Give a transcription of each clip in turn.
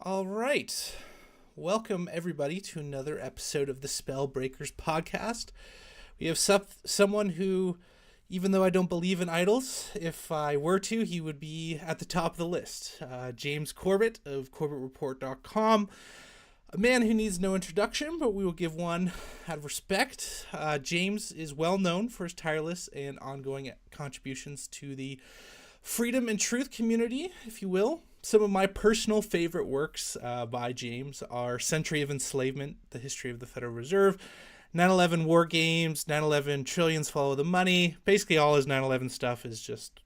All right. Welcome, everybody, to another episode of the Spellbreakers podcast. We have someone who, even though I don't believe in idols, if I were to, he would be at the top of the list. James Corbett of CorbettReport.com. A man who needs no introduction, but we will give one out of respect. James is well known for his tireless and ongoing contributions to the freedom and truth community, if you will. Some of my personal favorite works by James are Century of Enslavement, The History of the Federal Reserve, 9/11 War Games, 9/11 Trillions Follow the Money. Basically, all his 9/11 stuff is just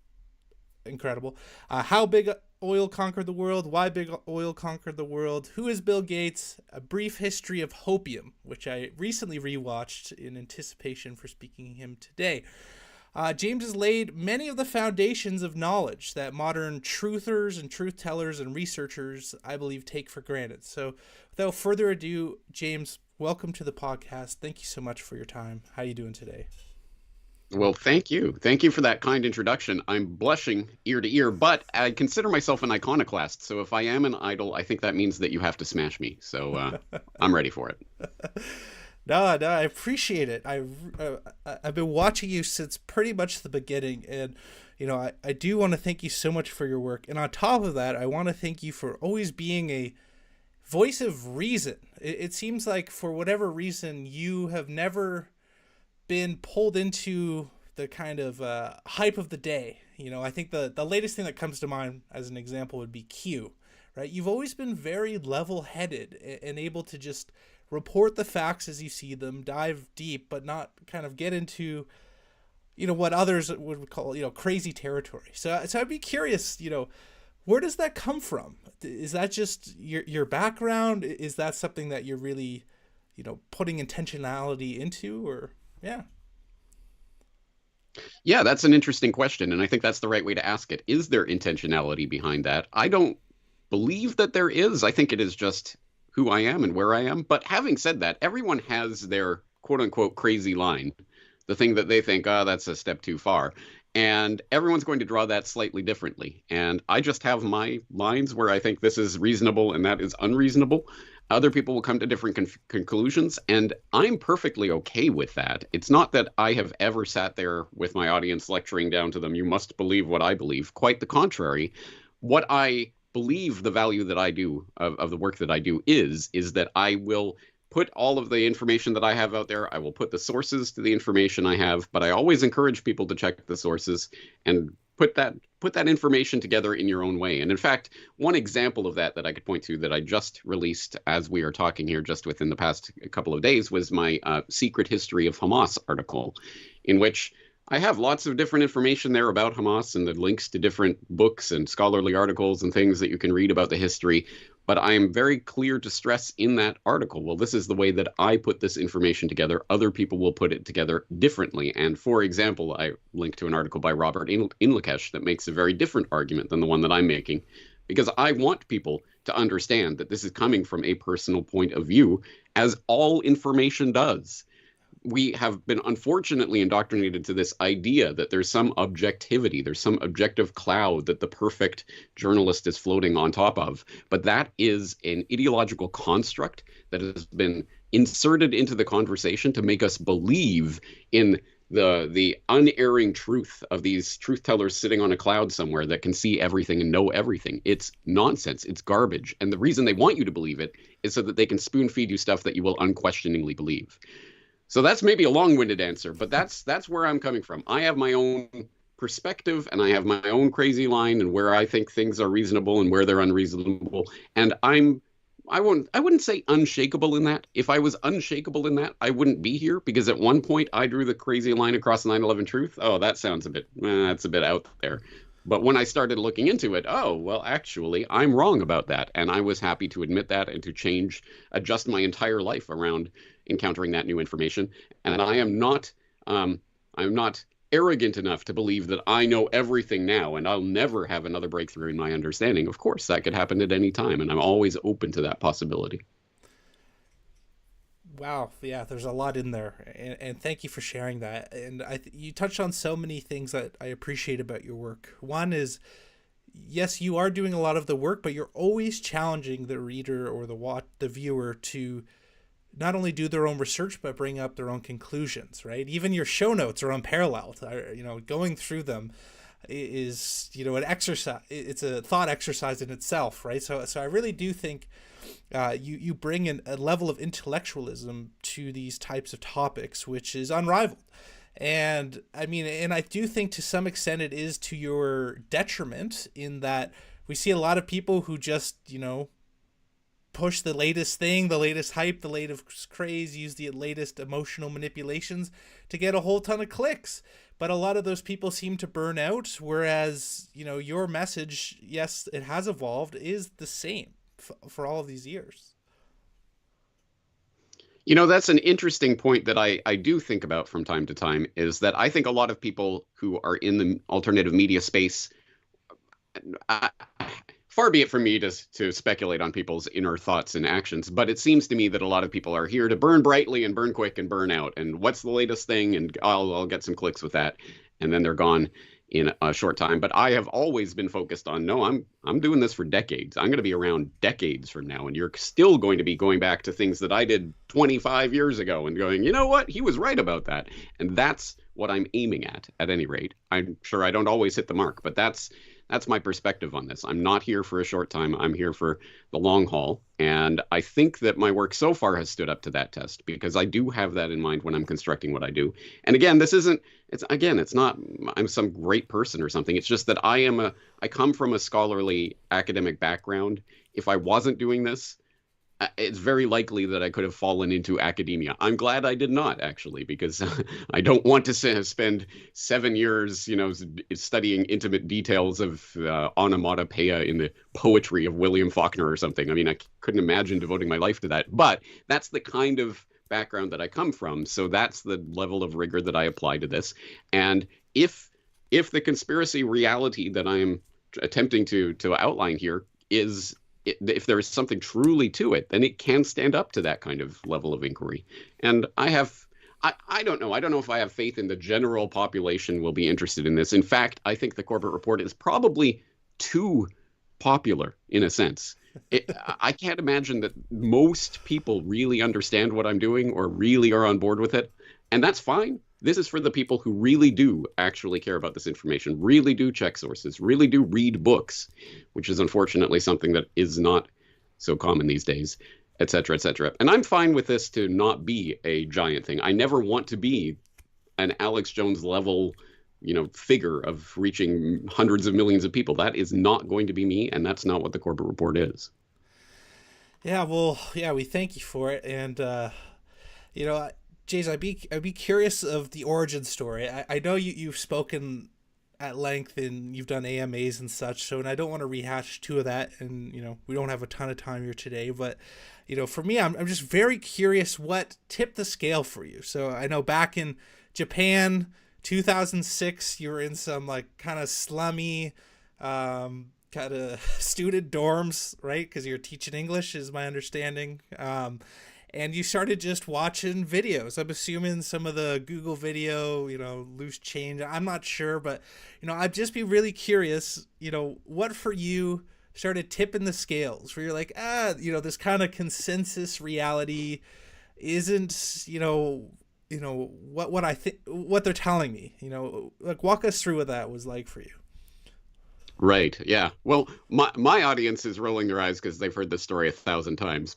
incredible. How Big Oil Conquered the World, Why Big Oil Conquered the World, Who is Bill Gates, A Brief History of Hopium, which I recently rewatched in anticipation for speaking to him today. James has laid many of the foundations of knowledge that modern truthers and truth tellers and researchers, I believe, take for granted. So without further ado, James, welcome to the podcast. Thank you so much for your time. How are you doing today? Well, thank you. Thank you for that kind introduction. I'm blushing ear to ear, but I consider myself an iconoclast. So if I am an idol, I think that means that you have to smash me. So I'm ready for it. No, I appreciate it. I've been watching you since pretty much the beginning, and I do want to thank you so much for your work. And on top of that, I want to thank you for always being a voice of reason. It seems like for whatever reason, you have never been pulled into the kind of hype of the day. I think the latest thing that comes to mind as an example would be Q, right? You've always been very level-headed and able to just report the facts as you see them, dive deep, but not kind of get into, what others would call, crazy territory. So I'd be curious, where does that come from? Is that just your background? Is that something that you're really, putting intentionality into, or yeah? Yeah, that's an interesting question, and I think that's the right way to ask it. Is there intentionality behind that? I don't believe that there is. I think it is just who I am and where I am. But having said that, everyone has their quote unquote crazy line, the thing that they think, oh, that's a step too far. And everyone's going to draw that slightly differently. And I just have my lines where I think this is reasonable and that is unreasonable. Other people will come to different conclusions, and I'm perfectly okay with that. It's not that I have ever sat there with my audience lecturing down to them, you must believe what I believe. Quite the contrary. What I believe the value that I do of the work that I do is that I will put all of the information that I have out there. I will put the sources to the information I have, but I always encourage people to check the sources and put that information together in your own way. And in fact, one example of that I could point to that I just released as we are talking here just within the past couple of days was my Secret History of Hamas article, in which I have lots of different information there about Hamas and the links to different books and scholarly articles and things that you can read about the history. But I am very clear to stress in that article, well, this is the way that I put this information together. Other people will put it together differently. And for example, I link to an article by Robert Inlakesh that makes a very different argument than the one that I'm making, because I want people to understand that this is coming from a personal point of view, as all information does. We have been unfortunately indoctrinated to this idea that there's some objectivity, there's some objective cloud that the perfect journalist is floating on top of. But that is an ideological construct that has been inserted into the conversation to make us believe in the unerring truth of these truth tellers sitting on a cloud somewhere that can see everything and know everything. It's nonsense. It's garbage. And the reason they want you to believe it is so that they can spoon feed you stuff that you will unquestioningly believe. So that's maybe a long-winded answer, but that's where I'm coming from. I have my own perspective, and I have my own crazy line, and where I think things are reasonable and where they're unreasonable. And I wouldn't say unshakable in that. If I was unshakable in that, I wouldn't be here, because at one point I drew the crazy line across 9/11 truth. Oh, that sounds that's a bit out there. But when I started looking into it, oh, well, actually, I'm wrong about that. And I was happy to admit that and to adjust my entire life around encountering that new information. And I'm not arrogant enough to believe that I know everything now and I'll never have another breakthrough in my understanding. Of course, that could happen at any time, and I'm always open to that possibility. Wow, yeah, there's a lot in there, and thank you for sharing that. And you touched on so many things that I appreciate about your work. One is yes, you are doing a lot of the work, but you're always challenging the reader or the viewer to not only do their own research but bring up their own conclusions, right? Even your show notes are unparalleled. Going through them is an exercise. It's a thought exercise in itself, right? So I really do think you bring in a level of intellectualism to these types of topics which is unrivaled. And I do think to some extent it is to your detriment, in that we see a lot of people who just push the latest thing, the latest hype, the latest craze, use the latest emotional manipulations to get a whole ton of clicks. But a lot of those people seem to burn out, whereas, your message, yes, it has evolved, is the same for all of these years. That's an interesting point that I do think about from time to time, is that I think a lot of people who are in the alternative media space, far be it from me to speculate on people's inner thoughts and actions, but it seems to me that a lot of people are here to burn brightly and burn quick and burn out. And what's the latest thing? And I'll get some clicks with that. And then they're gone in a short time. But I have always been focused on, no, I'm doing this for decades. I'm going to be around decades from now. And you're still going to be going back to things that I did 25 years ago and going, you know what? He was right about that. And that's what I'm aiming at any rate. I'm sure I don't always hit the mark, but that's my perspective on this. I'm not here for a short time. I'm here for the long haul. And I think that my work so far has stood up to that test, because I do have that in mind when I'm constructing what I do. And again, it's not I'm some great person or something. It's just that I come from a scholarly academic background. If I wasn't doing this, it's very likely that I could have fallen into academia. I'm glad I did not, actually, because I don't want to spend 7 years, studying intimate details of onomatopoeia in the poetry of William Faulkner or something. I couldn't imagine devoting my life to that. But that's the kind of background that I come from. So that's the level of rigor that I apply to this. And if the conspiracy reality that I'm attempting to outline here is, if there is something truly to it, then it can stand up to that kind of level of inquiry. And I don't know. I don't know if I have faith in the general population will be interested in this. In fact, I think the Corbett Report is probably too popular in a sense. I can't imagine that most people really understand what I'm doing or really are on board with it. And that's fine. This is for the people who really do actually care about this information, really do check sources, really do read books, which is unfortunately something that is not so common these days, et cetera, et cetera. And I'm fine with this to not be a giant thing. I never want to be an Alex Jones level, figure of reaching hundreds of millions of people. That is not going to be me, and that's not what the Corbett Report is. Yeah, well, yeah, we thank you for it. And, Jays, I'd be curious of the origin story. I know you've spoken at length and you've done AMAs and such, and I don't want to rehash two of that, and we don't have a ton of time here today, but for me, I'm just very curious what tipped the scale for you. So I know back in Japan 2006 you were in some kind of slummy kind of student dorms, right? Because you're teaching English, is my understanding. And you started just watching videos. I'm assuming some of the Google video, loose change. I'm not sure, but, I'd just be really curious, what for you started tipping the scales where you're like, this kind of consensus reality isn't, what I think, what they're telling me, walk us through what that was like for you. Right. Yeah. Well, my audience is rolling their eyes because they've heard this story 1,000 times.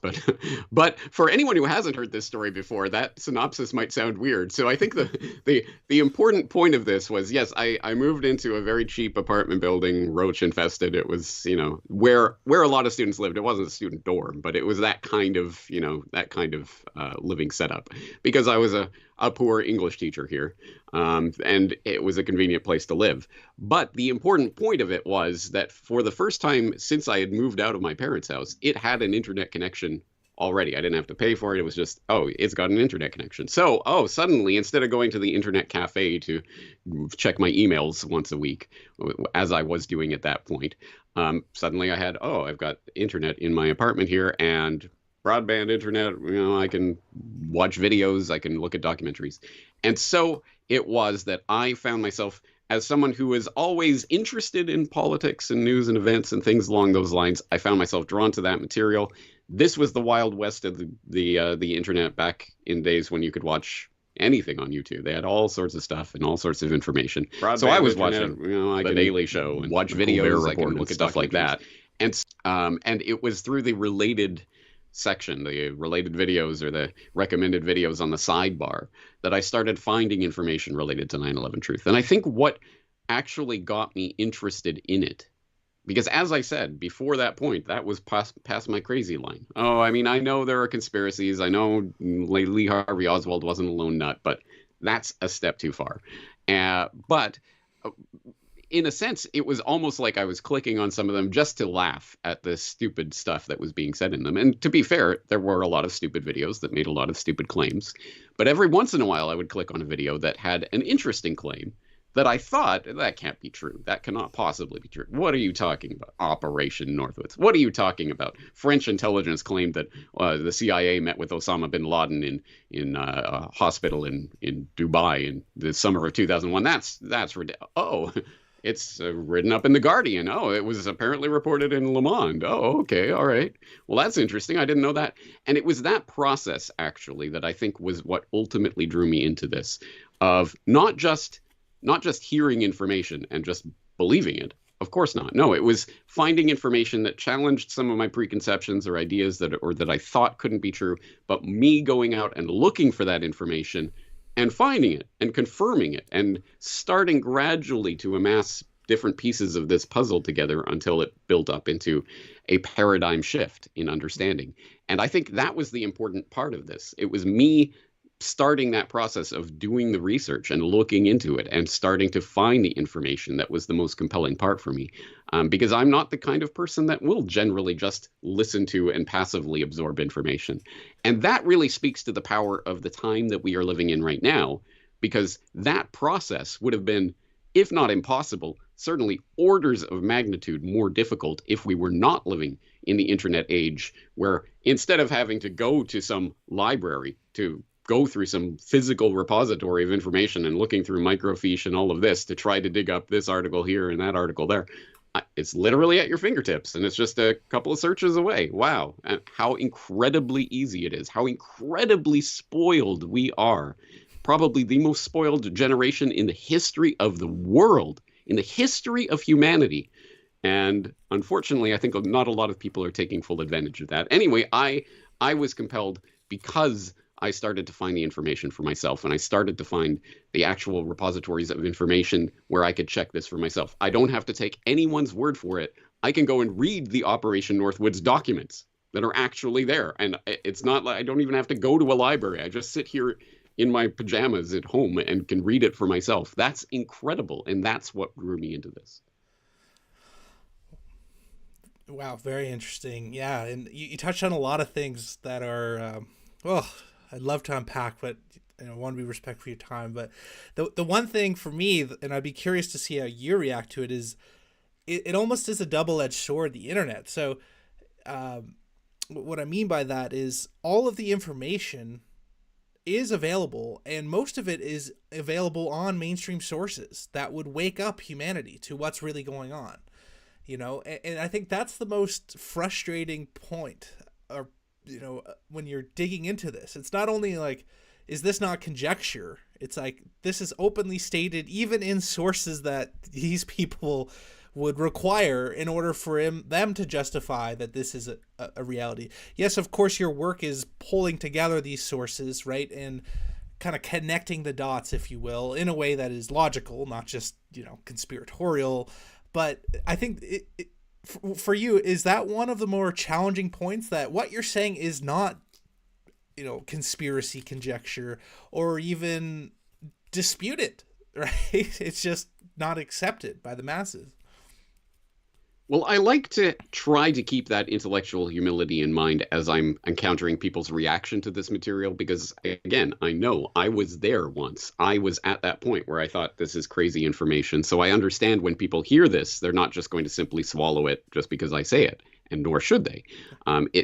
But for anyone who hasn't heard this story before, that synopsis might sound weird. So I think the important point of this was, yes, I moved into a very cheap apartment building, roach infested. It was, where a lot of students lived. It wasn't a student dorm, but it was that kind of living setup, because I was a poor English teacher here. And it was a convenient place to live. But the important point of it was that for the first time since I had moved out of my parents' house, it had an internet connection already. I didn't have to pay for it. It was just, it's got an internet connection. So, suddenly, instead of going to the internet cafe to check my emails once a week, as I was doing at that point, suddenly I had, I've got internet in my apartment here, and broadband internet, I can watch videos, I can look at documentaries. And so it was that I found myself as someone who is always interested in politics and news and events and things along those lines, I found myself drawn to that material. This was the Wild West of the internet back in days when you could watch anything on YouTube. They had all sorts of stuff and all sorts of information. Broadband So I was internet, watching, like the a Daily Show and watch the Colbert videos, I Report can look and at stuff like documentaries. that. And it was through the section, the related videos or the recommended videos on the sidebar, that I started finding information related to 9/11 truth. And I think what actually got me interested in it, because as I said before that point, that was past my crazy line. Oh, I mean, I know there are conspiracies. I know Lee Harvey Oswald wasn't a lone nut, but that's a step too far. But in a sense, it was almost like I was clicking on some of them just to laugh at the stupid stuff that was being said in them. And to be fair, there were a lot of stupid videos that made a lot of stupid claims. But every once in a while, I would click on a video that had an interesting claim that I thought, that can't be true. That cannot possibly be true. What are you talking about? Operation Northwoods. What are you talking about? French intelligence claimed that the CIA met with Osama bin Laden in a hospital in Dubai in the summer of 2001. That's ridiculous. Oh, it's written up in The Guardian. Oh, it was apparently reported in Le Monde. Oh, okay, all right. Well, that's interesting. I didn't know that. And it was that process, actually, that I think was what ultimately drew me into this, of not just hearing information and just believing it. Of course not. No, it was finding information that challenged some of my preconceptions or ideas that I thought couldn't be true, but me going out and looking for that information and finding it and confirming it and starting gradually to amass different pieces of this puzzle together until it built up into a paradigm shift in understanding. And I think that was the important part of this. It was me starting that process of doing the research and looking into it and starting to find the information that was the most compelling part for me. Because I'm not the kind of person that will generally just listen to and passively absorb information. And that really speaks to the power of the time that we are living in right now, because that process would have been, if not impossible, certainly orders of magnitude more difficult if we were not living in the internet age, where instead of having to go to some library to go through some physical repository of information and looking through microfiche and all of this to try to dig up this article here and that article there, it's literally at your fingertips and it's just a couple of searches away. Wow. And how incredibly easy it is, how incredibly spoiled we are. Probably the most spoiled generation in the history of the world, in the history of humanity. And unfortunately, I think not a lot of people are taking full advantage of that. Anyway, I was compelled because I started to find the information for myself, and I started to find the actual repositories of information where I could check this for myself. I don't have to take anyone's word for it. I can go and read the Operation Northwoods documents that are actually there. And it's not like I don't even have to go to a library. I just sit here in my pajamas at home and can read it for myself. That's incredible. And that's what drew me into this. Wow, very interesting. Yeah, and you touched on a lot of things that are, I'd love to unpack, but I want to be respectful for your time. But the one thing for me, and I'd be curious to see how you react to it, is it almost is a double-edged sword, the internet. So what I mean by that is all of the information is available, and most of it is available on mainstream sources that would wake up humanity to what's really going on. And I think that's the most frustrating point, or when you're digging into this. It's not only like, is this not conjecture? It's like, this is openly stated, even in sources that these people would require in order for them to justify that this is a reality. Yes, of course, your work is pulling together these sources, right? And kind of connecting the dots, if you will, in a way that is logical, not just, conspiratorial. But I think for you, is that one of the more challenging points, that what you're saying is not, conspiracy, conjecture, or even disputed, right? It's just not accepted by the masses. Well, I like to try to keep that intellectual humility in mind as I'm encountering people's reaction to this material, because, again, I know I was there once. I was at that point where I thought this is crazy information. So I understand when people hear this, they're not just going to simply swallow it just because I say it. and nor should they.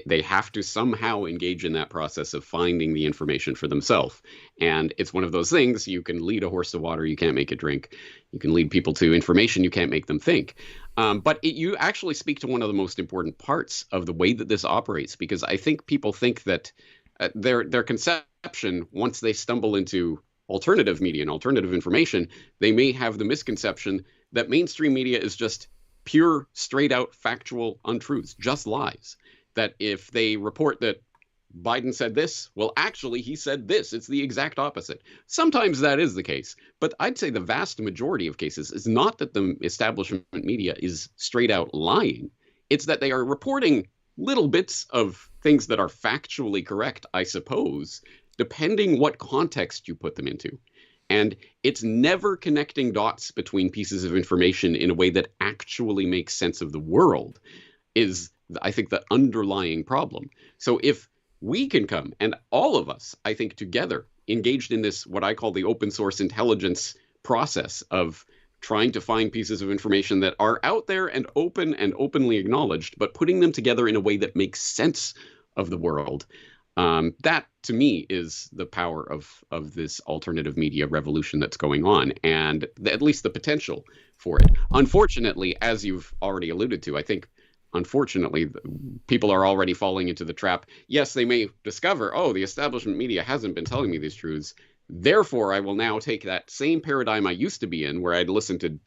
They have to somehow engage in that process of finding the information for themselves. And it's one of those things: you can lead a horse to water, you can't make it drink. You can lead people to information, you can't make them think. You actually speak to one of the most important parts of the way that this operates, because I think people think that their conception, once they stumble into alternative media and alternative information, they may have the misconception that mainstream media is just pure, straight out factual untruths, just lies. That if they report that Biden said this, well, actually, he said this. It's the exact opposite. Sometimes that is the case, but I'd say the vast majority of cases is not that the establishment media is straight out lying. It's that they are reporting little bits of things that are factually correct, I suppose, depending what context you put them into. And it's never connecting dots between pieces of information in a way that actually makes sense of the world is, I think, the underlying problem. So if we can come, and all of us, I think, together, engaged in this, what I call the open source intelligence process of trying to find pieces of information that are out there and open and openly acknowledged, but putting them together in a way that makes sense of the world, that to me is the power of this alternative media revolution that's going on, and at least the potential for it. Unfortunately, as you've already alluded to, I think, unfortunately, people are already falling into the trap. Yes, they may discover, oh, the establishment media hasn't been telling me these truths. Therefore, I will now take that same paradigm I used to be in, where I'd listen to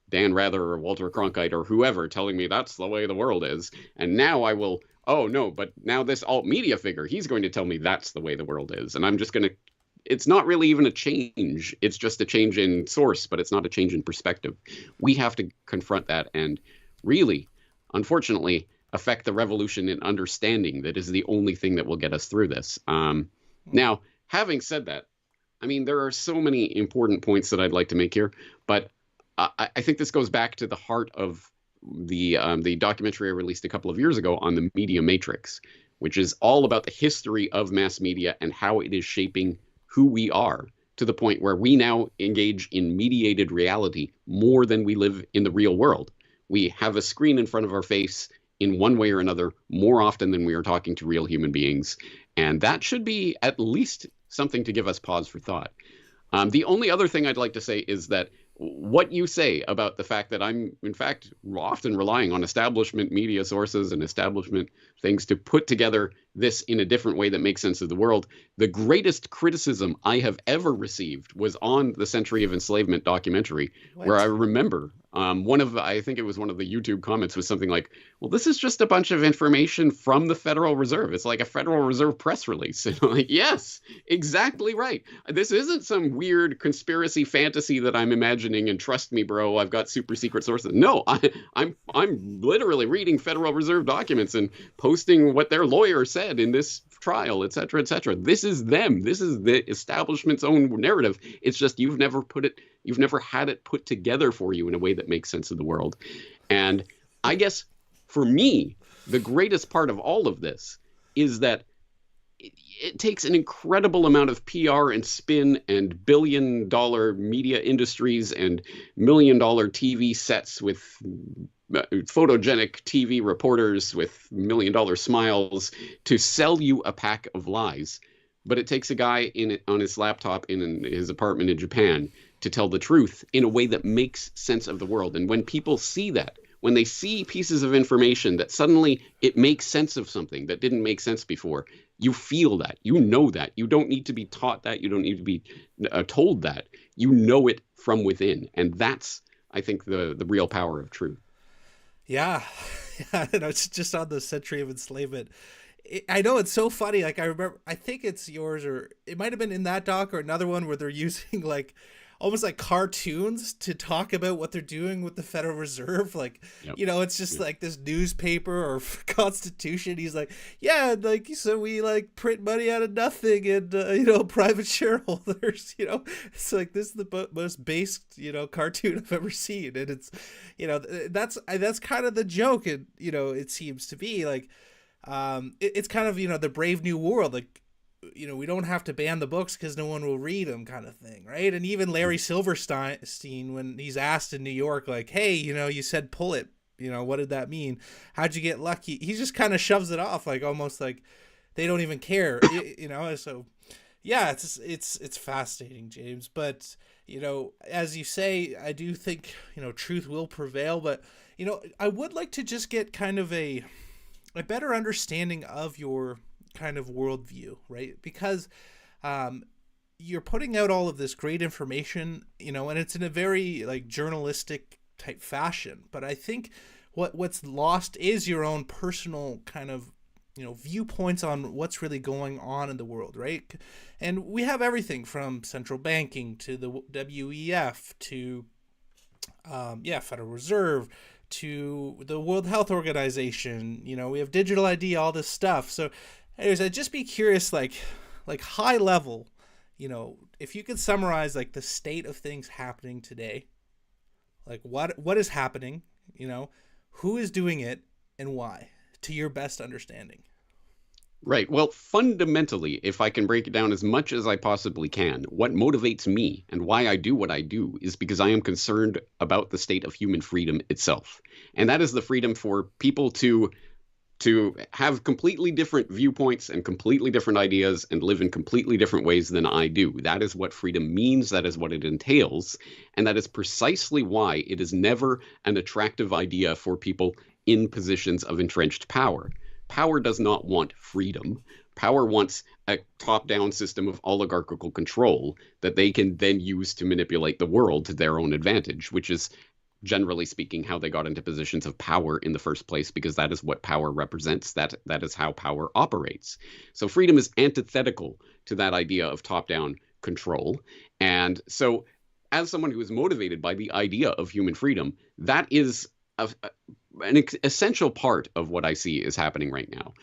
Dan Rather or Walter Cronkite or whoever telling me that's the way the world is. And now I will, oh, no, but now this alt media figure, he's going to tell me that's the way the world is. And I'm just going to, it's not really even a change. It's just a change in source, but it's not a change in perspective. We have to confront that and really, unfortunately, affect the revolution in understanding that is the only thing that will get us through this. Now, having said that, I mean, there are so many important points that I'd like to make here, but I think this goes back to the heart of the documentary I released a couple of years ago on the media matrix, which is all about the history of mass media and how it is shaping who we are, to the point where we now engage in mediated reality more than we live in the real world. We have a screen in front of our face in one way or another more often than we are talking to real human beings. And that should be at least something to give us pause for thought. The only other thing I'd like to say is that what you say about the fact that I'm, in fact, often relying on establishment media sources and establishment things to put together this in a different way that makes sense of the world. The greatest criticism I have ever received was on the Century of Enslavement documentary, where I remember I think it was one of the YouTube comments was something like, well, this is just a bunch of information from the Federal Reserve. It's like a Federal Reserve press release. And I'm like, yes, exactly right. This isn't some weird conspiracy fantasy that I'm imagining, and trust me, bro, I've got super secret sources. No, I'm literally reading Federal Reserve documents and posting what their lawyer said in this trial, et cetera, et cetera. This is them. This is the establishment's own narrative. It's just you've never had it put together for you in a way that makes sense of the world. And I guess for me, the greatest part of all of this is that it takes an incredible amount of PR and spin and billion-dollar media industries and million-dollar TV sets with photogenic TV reporters with million-dollar smiles to sell you a pack of lies. But it takes a guy on his laptop in his apartment in Japan to tell the truth in a way that makes sense of the world. And when people see that, when they see pieces of information that suddenly it makes sense of something that didn't make sense before, you feel that, you know that. You don't need to be taught that. You don't need to be told that. You know it from within. And that's, I think, the real power of truth. Yeah. Yeah. And it's just on the Century of Enslavement. I know it's so funny. Like, I remember, I think it's yours, or it might have been in that doc or another one where they're using like almost like cartoons to talk about what they're doing with the Federal Reserve. Like, Yep. you know, it's just like this newspaper or Constitution. He's like, yeah, like, so we like print money out of nothing and, you know, private shareholders, you know, it's like, this is the most based, you know, cartoon I've ever seen. And it's, you know, that's kind of the joke. And, you know, it seems to be like, it's kind of, you know, the Brave New World, like, you know, we don't have to ban the books because no one will read them, kind of thing, right? And even Larry Silverstein, when he's asked in New York, like, hey, you know, you said pull it, what did that mean? How'd you get lucky? He just kind of shoves it off, like almost like they don't even care, So yeah, it's fascinating, James. But as you say, I do think truth will prevail. But I would like to just get kind of a better understanding of your kind of worldview, right? Because you're putting out all of this great information, and it's in a very like journalistic type fashion. But I think what's lost is your own personal kind of viewpoints on what's really going on in the world, right? And we have everything from central banking to the WEF to Federal Reserve to the World Health Organization. We have digital ID, all this stuff. So anyways, I'd just be curious, like high level, if you could summarize like the state of things happening today, like what is happening, who is doing it and why, to your best understanding. Right. Well, fundamentally, if I can break it down as much as I possibly can, what motivates me and why I do what I do is because I am concerned about the state of human freedom itself. And that is the freedom for people to have completely different viewpoints and completely different ideas and live in completely different ways than I do. That is what freedom means. That is what it entails. And that is precisely why it is never an attractive idea for people in positions of entrenched power. Power does not want freedom. Power wants a top-down system of oligarchical control that they can then use to manipulate the world to their own advantage, which is, generally speaking, how they got into positions of power in the first place, because that is what power represents. That is how power operates. So freedom is antithetical to that idea of top-down control. And so as someone who is motivated by the idea of human freedom, that is an essential part of what I see is happening right now.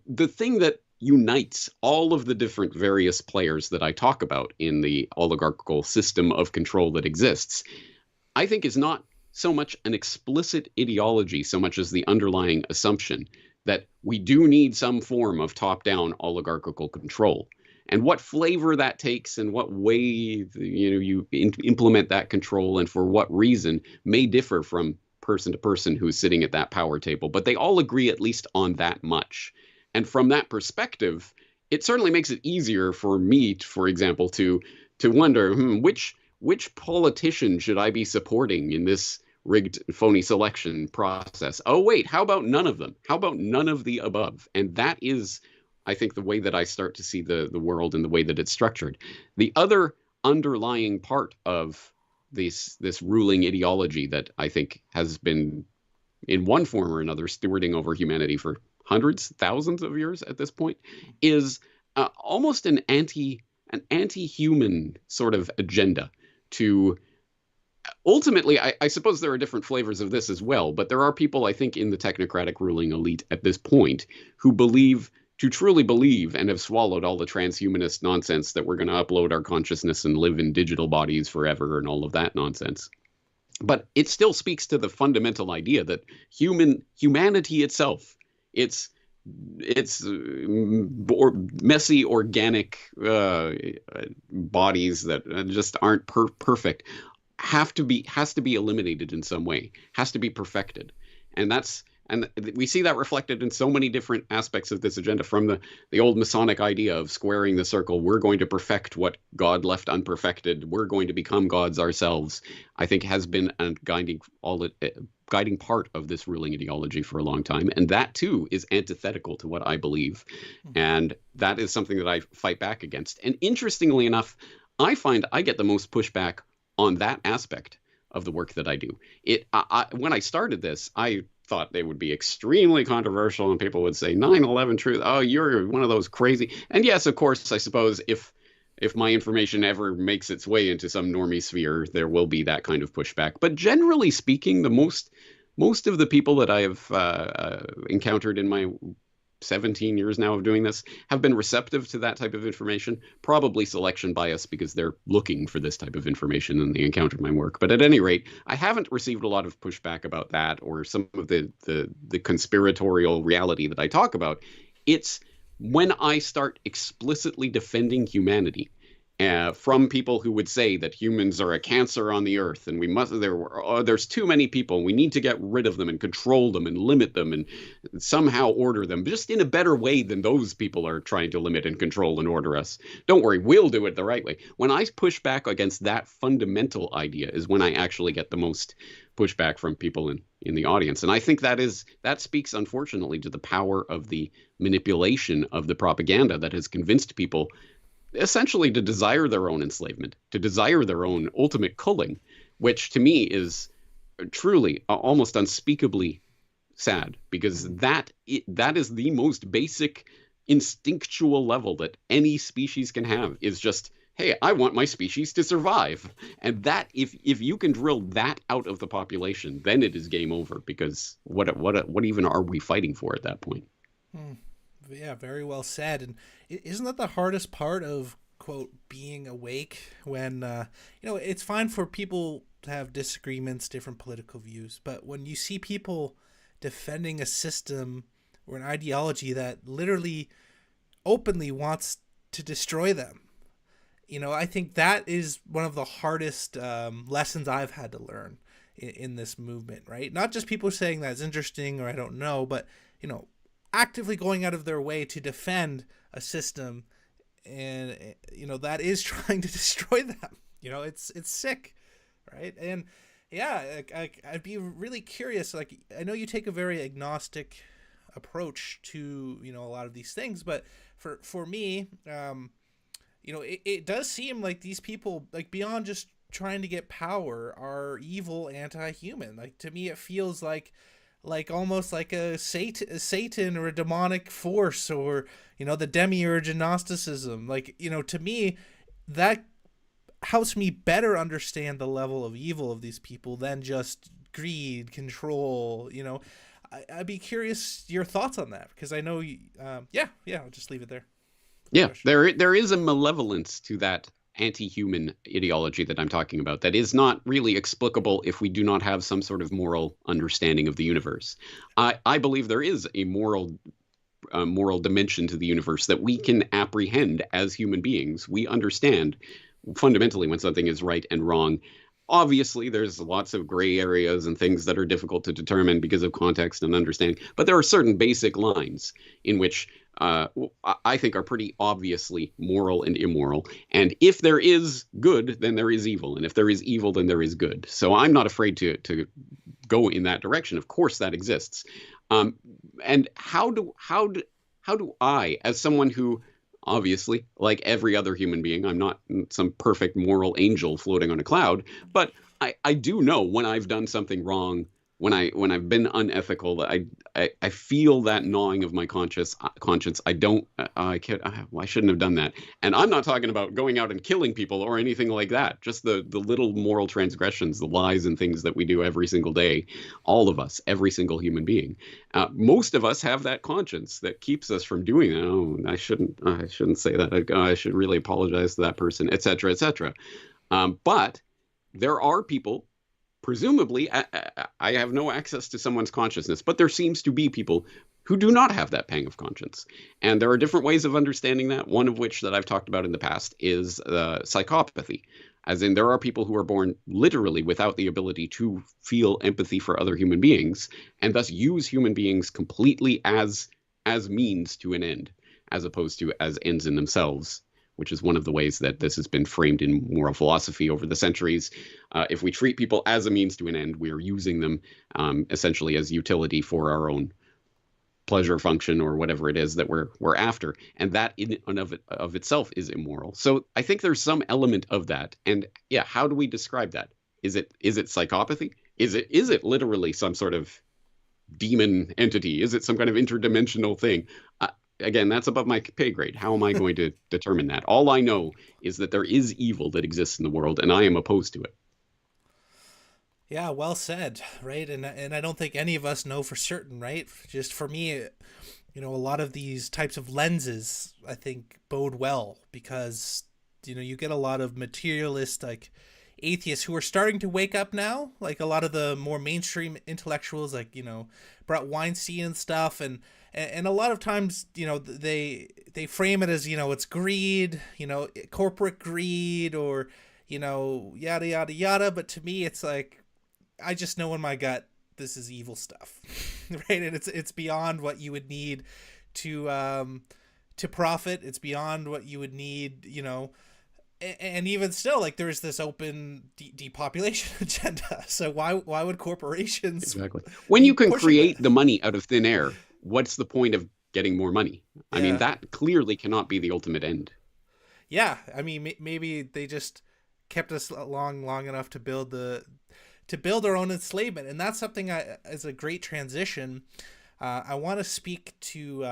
The thing that unites all of the different various players that I talk about in the oligarchical system of control that exists, I think is not so much an explicit ideology so much as the underlying assumption that we do need some form of top-down oligarchical control. And what flavor that takes and what way you implement that control and for what reason may differ from person to person who's sitting at that power table. But they all agree at least on that much. And from that perspective, it certainly makes it easier for me, for example, to wonder, which politician should I be supporting in this rigged, phony selection process? Oh, wait, how about none of them? How about none of the above? And that is, I think, the way that I start to see the world and the way that it's structured. The other underlying part of this ruling ideology that I think has been, in one form or another, stewarding over humanity for hundreds, thousands of years at this point, is almost an anti-human sort of agenda to ultimately, I suppose there are different flavors of this as well, but there are people, I think, in the technocratic ruling elite at this point who truly believe and have swallowed all the transhumanist nonsense that we're going to upload our consciousness and live in digital bodies forever and all of that nonsense. But it still speaks to the fundamental idea that humanity itself, it's messy organic bodies that just aren't perfect, has to be eliminated in some way, has to be perfected. And we see that reflected in so many different aspects of this agenda, from the old Masonic idea of squaring the circle. We're going to perfect what God left unperfected. We're going to become gods ourselves, I think has been a guiding part of this ruling ideology for a long time. And that, too, is antithetical to what I believe. And that is something that I fight back against. And interestingly enough, I find I get the most pushback on that aspect of the work that I do. When I started this, I thought they would be extremely controversial and people would say 9/11 truth. Oh, you're one of those crazy. And yes, of course, I suppose if my information ever makes its way into some normie sphere, there will be that kind of pushback. But generally speaking, the most of the people that I have encountered in my 17 years now of doing this have been receptive to that type of information, probably selection bias because they're looking for this type of information and they encountered my work. But at any rate, I haven't received a lot of pushback about that or some of the conspiratorial reality that I talk about. It's when I start explicitly defending humanity from people who would say that humans are a cancer on the earth and there's too many people and we need to get rid of them and control them and limit them and somehow order them just in a better way than those people are trying to limit and control and order us. Don't worry, we'll do it the right way. When I push back against that fundamental idea is when I actually get the most pushback from people in the audience. And I think that speaks, unfortunately, to the power of the manipulation of the propaganda that has convinced people essentially to desire their own enslavement, to desire their own ultimate culling, which to me is truly almost unspeakably sad, because that is the most basic instinctual level that any species can have, is just, hey, I want my species to survive. And that, if you can drill that out of the population, then it is game over, because what even are we fighting for at that point? Yeah, very well said. And isn't that the hardest part of, quote, being awake? When it's fine for people to have disagreements, different political views, but when you see people defending a system or an ideology that literally openly wants to destroy them, I think that is one of the hardest lessons I've had to learn in this movement, right? Not just people saying that's interesting or I don't know, but actively going out of their way to defend a system, and that is trying to destroy them. It's sick, right? And yeah, I'd be really curious. Like, I know you take a very agnostic approach to a lot of these things, but for me, it does seem like these people, like, beyond just trying to get power, are evil, anti-human. Like, to me, it feels like almost like a Satan or a demonic force, or the demiurge in Gnosticism. Like, to me, that helps me better understand the level of evil of these people than just greed, control. I'd be curious your thoughts on that, because I know I'll just leave it there. Yeah, there is a malevolence to that anti-human ideology that I'm talking about that is not really explicable if we do not have some sort of moral understanding of the universe. I believe there is a moral dimension to the universe that we can apprehend as human beings. We understand fundamentally when something is right and wrong. Obviously, there's lots of gray areas and things that are difficult to determine because of context and understanding, but there are certain basic lines in which I think are pretty obviously moral and immoral. And if there is good, then there is evil. And if there is evil, then there is good. So I'm not afraid to go in that direction. Of course, that exists. And how do I, as someone who, obviously, like every other human being, I'm not some perfect moral angel floating on a cloud, but I do know when I've done something wrong, when I've been unethical, I feel that gnawing of my conscience. I shouldn't have done that. And I'm not talking about going out and killing people or anything like that. Just the little moral transgressions, the lies and things that we do every single day. All of us, every single human being. Most of us have that conscience that keeps us from doing that. Oh, I shouldn't say that. I should really apologize to that person, et cetera, et cetera. But there are people. Presumably, I have no access to someone's consciousness, but there seems to be people who do not have that pang of conscience. And there are different ways of understanding that, one of which that I've talked about in the past is psychopathy. As in, there are people who are born literally without the ability to feel empathy for other human beings, and thus use human beings completely as means to an end, as opposed to as ends in themselves, which is one of the ways that this has been framed in moral philosophy over the centuries. If we treat people as a means to an end, we are using them essentially as utility for our own pleasure function or whatever it is that we're after. And that in and of itself is immoral. So I think there's some element of that. And yeah, how do we describe that? Is it psychopathy? Is it literally some sort of demon entity? Is it some kind of interdimensional thing? Again, that's above my pay grade. How am I going to determine that? All I know is that there is evil that exists in the world, and I am opposed to it. Yeah, well said, right? And I don't think any of us know for certain, right? Just for me, a lot of these types of lenses, I think, bode well, because, you get a lot of materialist, like, atheists who are starting to wake up now, like a lot of the more mainstream intellectuals, like, you know, Brett Weinstein and stuff. And a lot of times, you know, they frame it as, you know, it's greed, you know, corporate greed, or, you know, yada, yada, yada. But to me, it's like, I just know in my gut, this is evil stuff, right? And it's beyond what you would need to profit. It's beyond what you would need, you know, and even still, like, there's this open depopulation agenda. So why would corporations Exactly. When be you can pushing create that? the money out of thin air, what's the point of getting more money? I mean, Yeah, that clearly cannot be the ultimate end. yeah. I mean, maybe they just kept us long enough to build our own enslavement, and that's something as a great transition. I want to speak to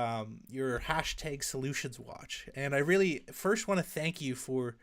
your hashtag Solutions Watch, and I really first want to thank you for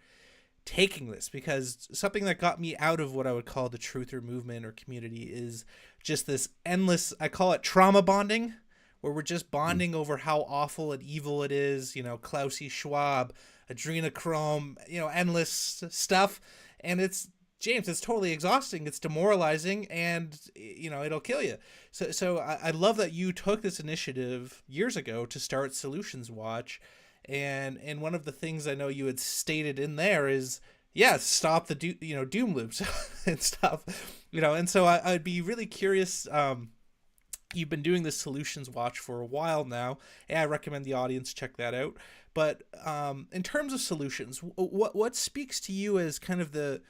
taking this, because something that got me out of what I would call the truther movement or community is just this endless, I call it trauma bonding, where we're just Mm. bonding over how awful and evil it is, you know, Klausy Schwab, adrenochrome, you know, endless stuff. And it's, James, it's totally exhausting. It's demoralizing, and, you know, it'll kill you. So I love that you took this initiative years ago to start Solutions Watch, and one of the things I know you had stated in there is, yeah, stop the doom loops and stuff, you know. And so I'd be really curious. You've been doing this Solutions Watch for a while now, and I recommend the audience check that out. But in terms of solutions, what speaks to you as kind of the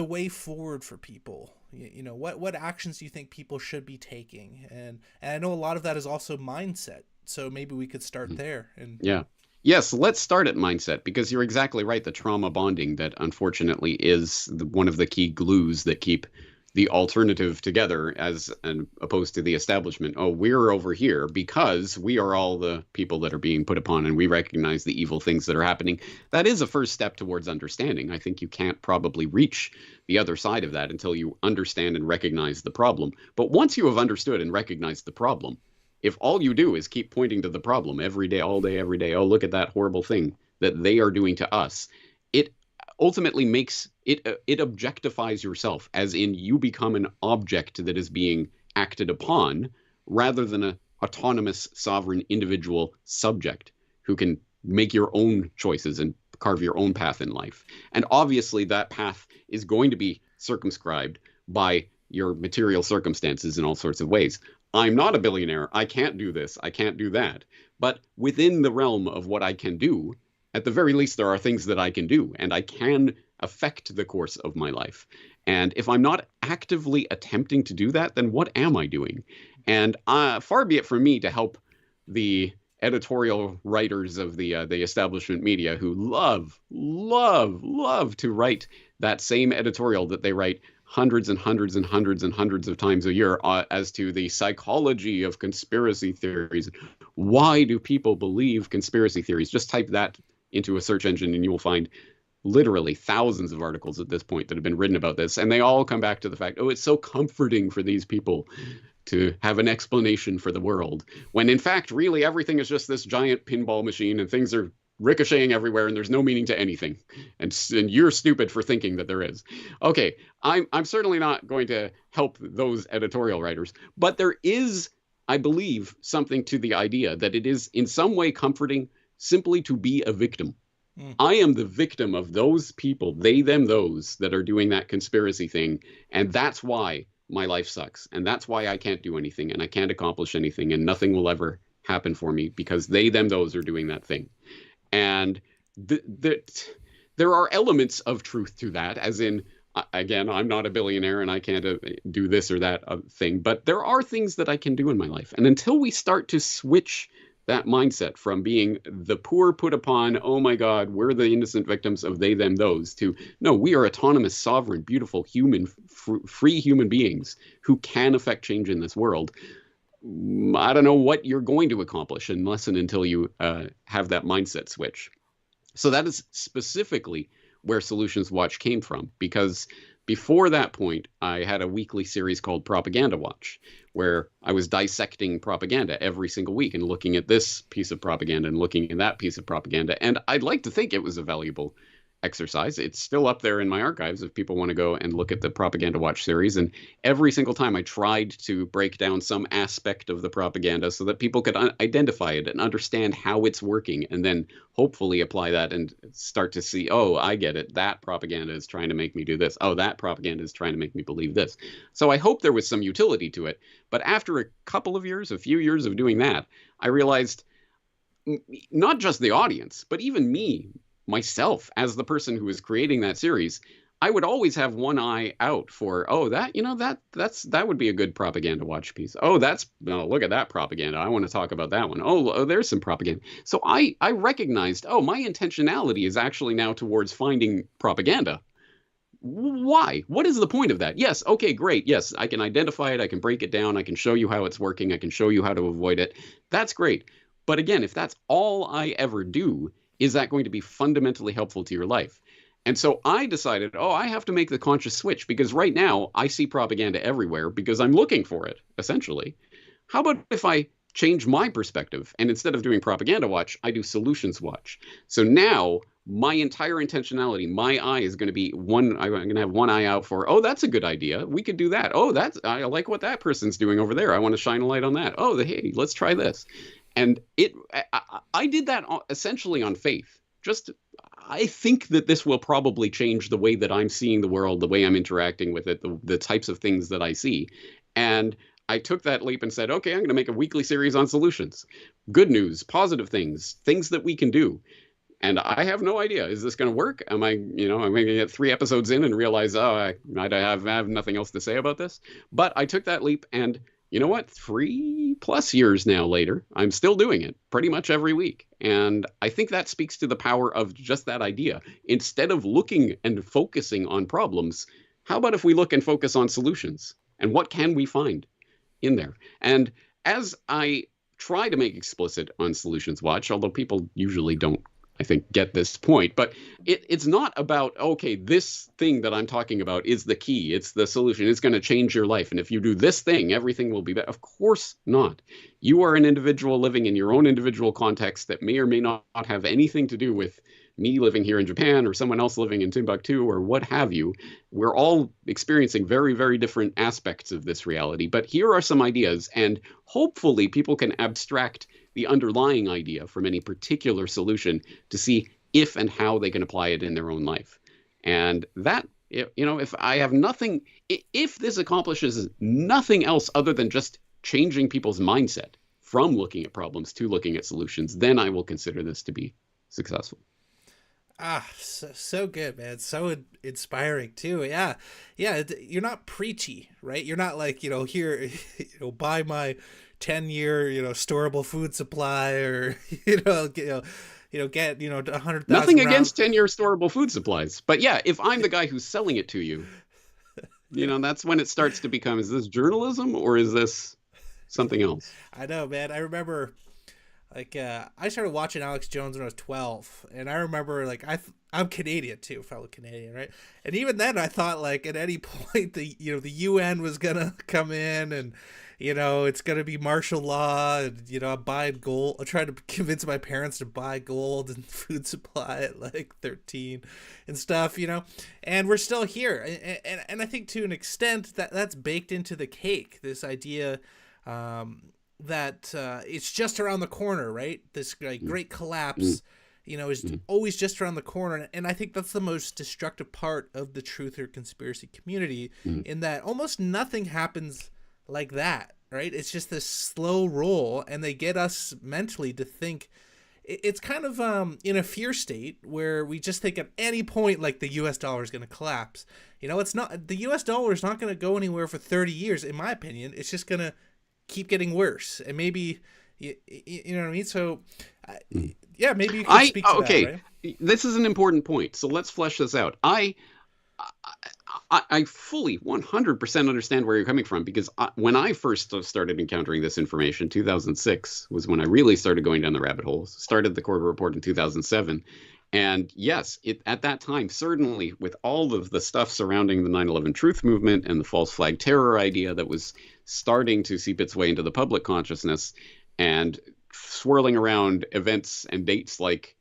way forward for people? You know, what actions do you think people should be taking? And I know a lot of that is also mindset. So maybe we could start Mhm. there. And Yeah. Yes, let's start at mindset, because you're exactly right. The trauma bonding that unfortunately is one of the key glues that keep the alternative together, as an opposed to the establishment. Oh, we're over here because we are all the people that are being put upon, and we recognize the evil things that are happening. That is a first step towards understanding. I think you can't probably reach the other side of that until you understand and recognize the problem. But once you have understood and recognized the problem, if all you do is keep pointing to the problem every day, every day, oh, look at that horrible thing that they are doing to us, it ultimately makes it, it objectifies yourself, as in you become an object that is being acted upon, rather than a autonomous, sovereign, individual subject who can make your own choices and carve your own path in life. And obviously, that path is going to be circumscribed by your material circumstances in all sorts of ways. I'm not a billionaire. I can't do this. I can't do that. But within the realm of what I can do, at the very least, there are things that I can do, and I can affect the course of my life. And if I'm not actively attempting to do that, then what am I doing? And far be it from me to help the editorial writers of the establishment media, who love to write that same editorial that they write hundreds and hundreds and hundreds and hundreds of times a year, as to the psychology of conspiracy theories. Why do people believe conspiracy theories? Just type that into a search engine and you will find literally thousands of articles at this point that have been written about this. And they all come back to the fact, oh, it's so comforting for these people to have an explanation for the world, when in fact, really, everything is just this giant pinball machine, and things are ricocheting everywhere, and there's no meaning to anything. And you're stupid for thinking that there is. Okay, I'm certainly not going to help those editorial writers, but there is, I believe, something to the idea that it is in some way comforting simply to be a victim. mm, I am the victim of those people, they, them, those that are doing that conspiracy thing. And that's why my life sucks. And that's why I can't do anything, and I can't accomplish anything, and nothing will ever happen for me, because they, them, those are doing that thing. And there are elements of truth to that, as in, again, I'm not a billionaire and I can't do this or that thing, but there are things that I can do in my life. And until we start to switch that mindset from being the poor put upon, oh my God, we're the innocent victims of they, them, those, to no, we are autonomous, sovereign, beautiful, human, free human beings who can affect change in this world. I don't know what you're going to accomplish unless and until you have that mindset switch. So that is specifically where Solutions Watch came from, because before that point, I had a weekly series called Propaganda Watch, where I was dissecting propaganda every single week and looking at this piece of propaganda and looking at that piece of propaganda. And I'd like to think it was a valuable exercise. It's still up there in my archives if people want to go and look at the Propaganda Watch series. And every single time I tried to break down some aspect of the propaganda so that people could identify it and understand how it's working, and then hopefully apply that and start to see, oh, I get it. That propaganda is trying to make me do this. Oh, that propaganda is trying to make me believe this. So I hope there was some utility to it. But after a few years of doing that, I realized not just the audience, but even me, myself, as the person who was creating that series, I would always have one eye out for, oh, that, that would be a good propaganda watch piece. Oh, look at that propaganda. I want to talk about that one. Oh, there's some propaganda. So I recognized, oh, my intentionality is actually now towards finding propaganda. Why? What is the point of that? Yes, okay, great. Yes, I can identify it. I can break it down. I can show you how it's working. I can show you how to avoid it. That's great. But again, if that's all I ever do, is that going to be fundamentally helpful to your life? And so I decided, I have to make the conscious switch, because right now I see propaganda everywhere because I'm looking for it, essentially. How about if I change my perspective, and instead of doing propaganda watch, I do solutions watch? So now my entire intentionality, my eye is going to be I'm going to have one eye out for, oh, that's a good idea. We could do that. Oh, I like what that person's doing over there. I want to shine a light on that. Oh, hey, let's try this. And I did that essentially on faith. I think that this will probably change the way that I'm seeing the world, the way I'm interacting with it, the types of things that I see. And I took that leap and said, okay, I'm going to make a weekly series on solutions, good news, positive things that we can do. And I have no idea, is this going to work? Am I going to get 3 episodes in and realize, I have nothing else to say about this? But I took that leap, and you know what? 3+ years now later, I'm still doing it pretty much every week. And I think that speaks to the power of just that idea. Instead of looking and focusing on problems, how about if we look and focus on solutions? And what can we find in there? And as I try to make explicit on Solutions Watch, although people usually don't, I think, get this point, but it's not about, okay, this thing that I'm talking about is the key. It's the solution. It's going to change your life. And if you do this thing, everything will be better. Of course not. You are an individual living in your own individual context that may or may not have anything to do with me living here in Japan or someone else living in Timbuktu or what have you. We're all experiencing very, very different aspects of this reality. But here are some ideas, and hopefully people can abstract the underlying idea from any particular solution to see if and how they can apply it in their own life. And that, if I have nothing, if this accomplishes nothing else other than just changing people's mindset from looking at problems to looking at solutions, then I will consider this to be successful. So good, man. So inspiring too. Yeah. You're not preachy, right? You're not like, here, buy my 10-year, storable food supply, or, get 100,000. Nothing against 10-year storable food supplies. But yeah, if I'm the guy who's selling it to you, that's when it starts to become, is this journalism or is this something else? I know, man. I remember, I started watching Alex Jones when I was 12, and I remember, I'm Canadian too, fellow Canadian, right? And even then, I thought, at any point, the UN was gonna come in, and it's gonna be martial law, and I'm buying gold. I tried to convince my parents to buy gold and food supply at 13 and stuff, and we're still here, and I think to an extent that's baked into the cake. This idea. That it's just around the corner, right? This great collapse, is always just around the corner. And I think that's the most destructive part of the truth or conspiracy community, in that almost nothing happens like that, right? It's just this slow roll, and they get us mentally to think it's kind of in a fear state where we just think at any point the US dollar is going to collapse. It's not, the US dollar is not going to go anywhere for 30 years, in my opinion. It's just going to keep getting worse, and maybe you know what I mean. So yeah, maybe you can speak to that, right? This is an important point, so let's flesh this out. I fully 100% understand where you're coming from, because when I first started encountering this information, 2006 was when I really started going down the rabbit hole. Started the Corbett Report in 2007. And yes, at that time, certainly with all of the stuff surrounding the 9/11 truth movement and the false flag terror idea that was starting to seep its way into the public consciousness, and swirling around events and dates like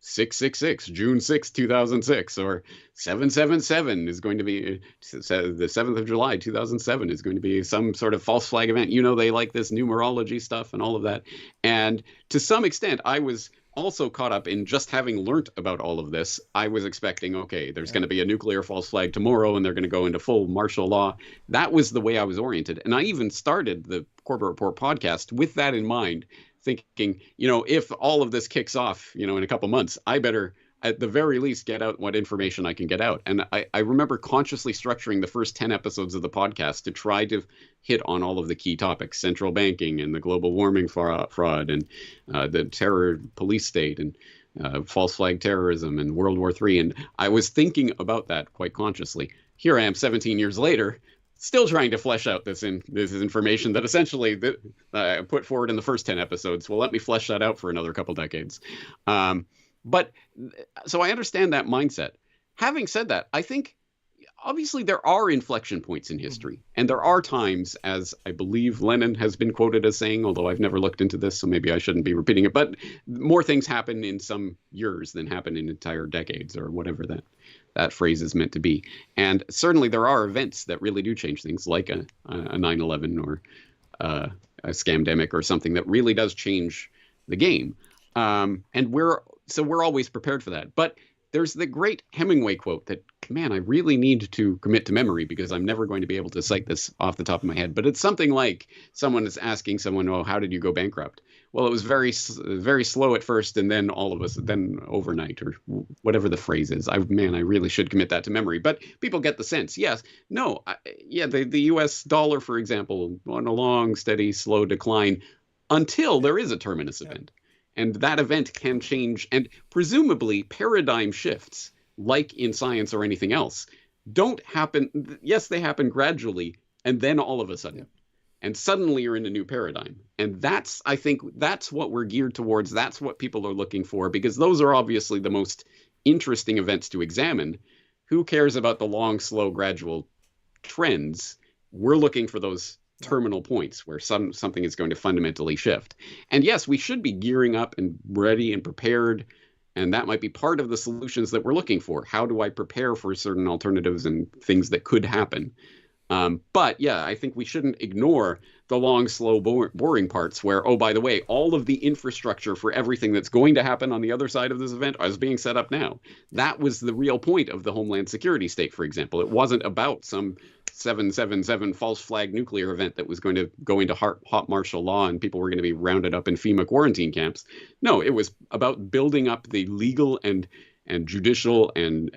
666, June 2006, or 777 is going to be the 7th of July 2007 is going to be some sort of false flag event. They like this numerology stuff and all of that. And to some extent, I was also caught up in just having learnt about all of this. I was expecting, okay, there's going to be a nuclear false flag tomorrow and they're going to go into full martial law. That was the way I was oriented. And I even started the Corbett Report podcast with that in mind, thinking, if all of this kicks off, in a couple months, I better at the very least get out what information I can get out. And I remember consciously structuring the first 10 episodes of the podcast to try to hit on all of the key topics: central banking and the global warming fraud and the terror police state and false flag terrorism and World War III. And I was thinking about that quite consciously. Here I am 17 years later, still trying to flesh out this information that essentially I put forward in the first 10 episodes. Well, let me flesh that out for another couple decades. But so I understand that mindset. Having said that, I think obviously there are inflection points in history, and there are times, as I believe Lenin has been quoted as saying, although I've never looked into this, so maybe I shouldn't be repeating it, but more things happen in some years than happen in entire decades, or whatever that phrase is meant to be. And certainly there are events that really do change things, like a 9/11 or a scamdemic or something that really does change the game. And we're always prepared for that. But there's the great Hemingway quote that, man, I really need to commit to memory because I'm never going to be able to cite this off the top of my head. But it's something like someone is asking someone, oh, how did you go bankrupt? Well, it was very, very slow at first, and then then overnight, or whatever the phrase is. I really should commit that to memory. But people get the sense. Yes, no, the U.S. dollar, for example, on a long, steady, slow decline until there is a terminus event. And that event can change, and presumably paradigm shifts, like in science or anything else, don't happen. Yes, they happen gradually, and then all of a sudden. Yeah. And suddenly you're in a new paradigm. And I think that's what we're geared towards. That's what people are looking for, because those are obviously the most interesting events to examine. Who cares about the long, slow, gradual trends? We're looking for those terminal points where something is going to fundamentally shift. And yes, we should be gearing up and ready and prepared. And that might be part of the solutions that we're looking for. How do I prepare for certain alternatives and things that could happen? But yeah, I think we shouldn't ignore the long, slow, boring parts where, oh, by the way, all of the infrastructure for everything that's going to happen on the other side of this event is being set up now. That was the real point of the Homeland Security State, for example. It wasn't about some 777 false flag nuclear event that was going to go into hot martial law and people were going to be rounded up in FEMA quarantine camps. No, it was about building up the legal and judicial and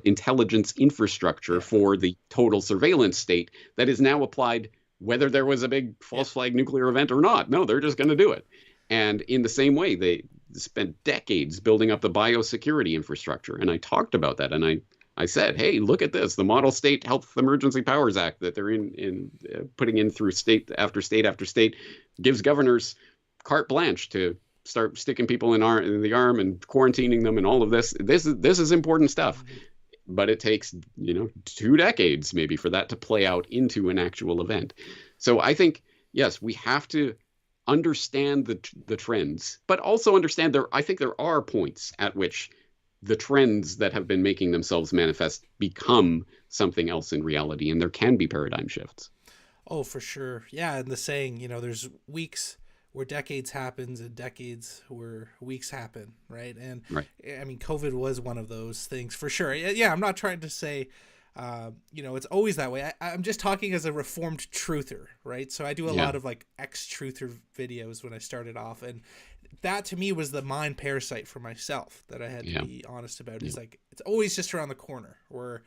intelligence infrastructure for the total surveillance state that is now applied whether there was a big false flag nuclear event or not. No, they're just going to do it. And in the same way, they spent decades building up the biosecurity infrastructure. And I talked about that. And I said, hey, look at this, the Model State Health Emergency Powers Act that they're putting in through state after state after state gives governors carte blanche to start sticking people in the arm and quarantining them and all of this. This is important stuff. But it takes, 2 decades maybe for that to play out into an actual event. So I think, yes, we have to understand the trends, but also understand I think there are points at which the trends that have been making themselves manifest become something else in reality, and there can be paradigm shifts. Oh, for sure. Yeah, and the saying, there's weeks where decades happens and decades where weeks happen, right? And right. I mean, COVID was one of those things for sure. Yeah, I'm not trying to say, it's always that way. I'm just talking as a reformed truther, right? So I do a lot of like ex-truther videos when I started off, and that to me was the mind parasite for myself that I had to be honest about. It's like, it's always just around the corner where,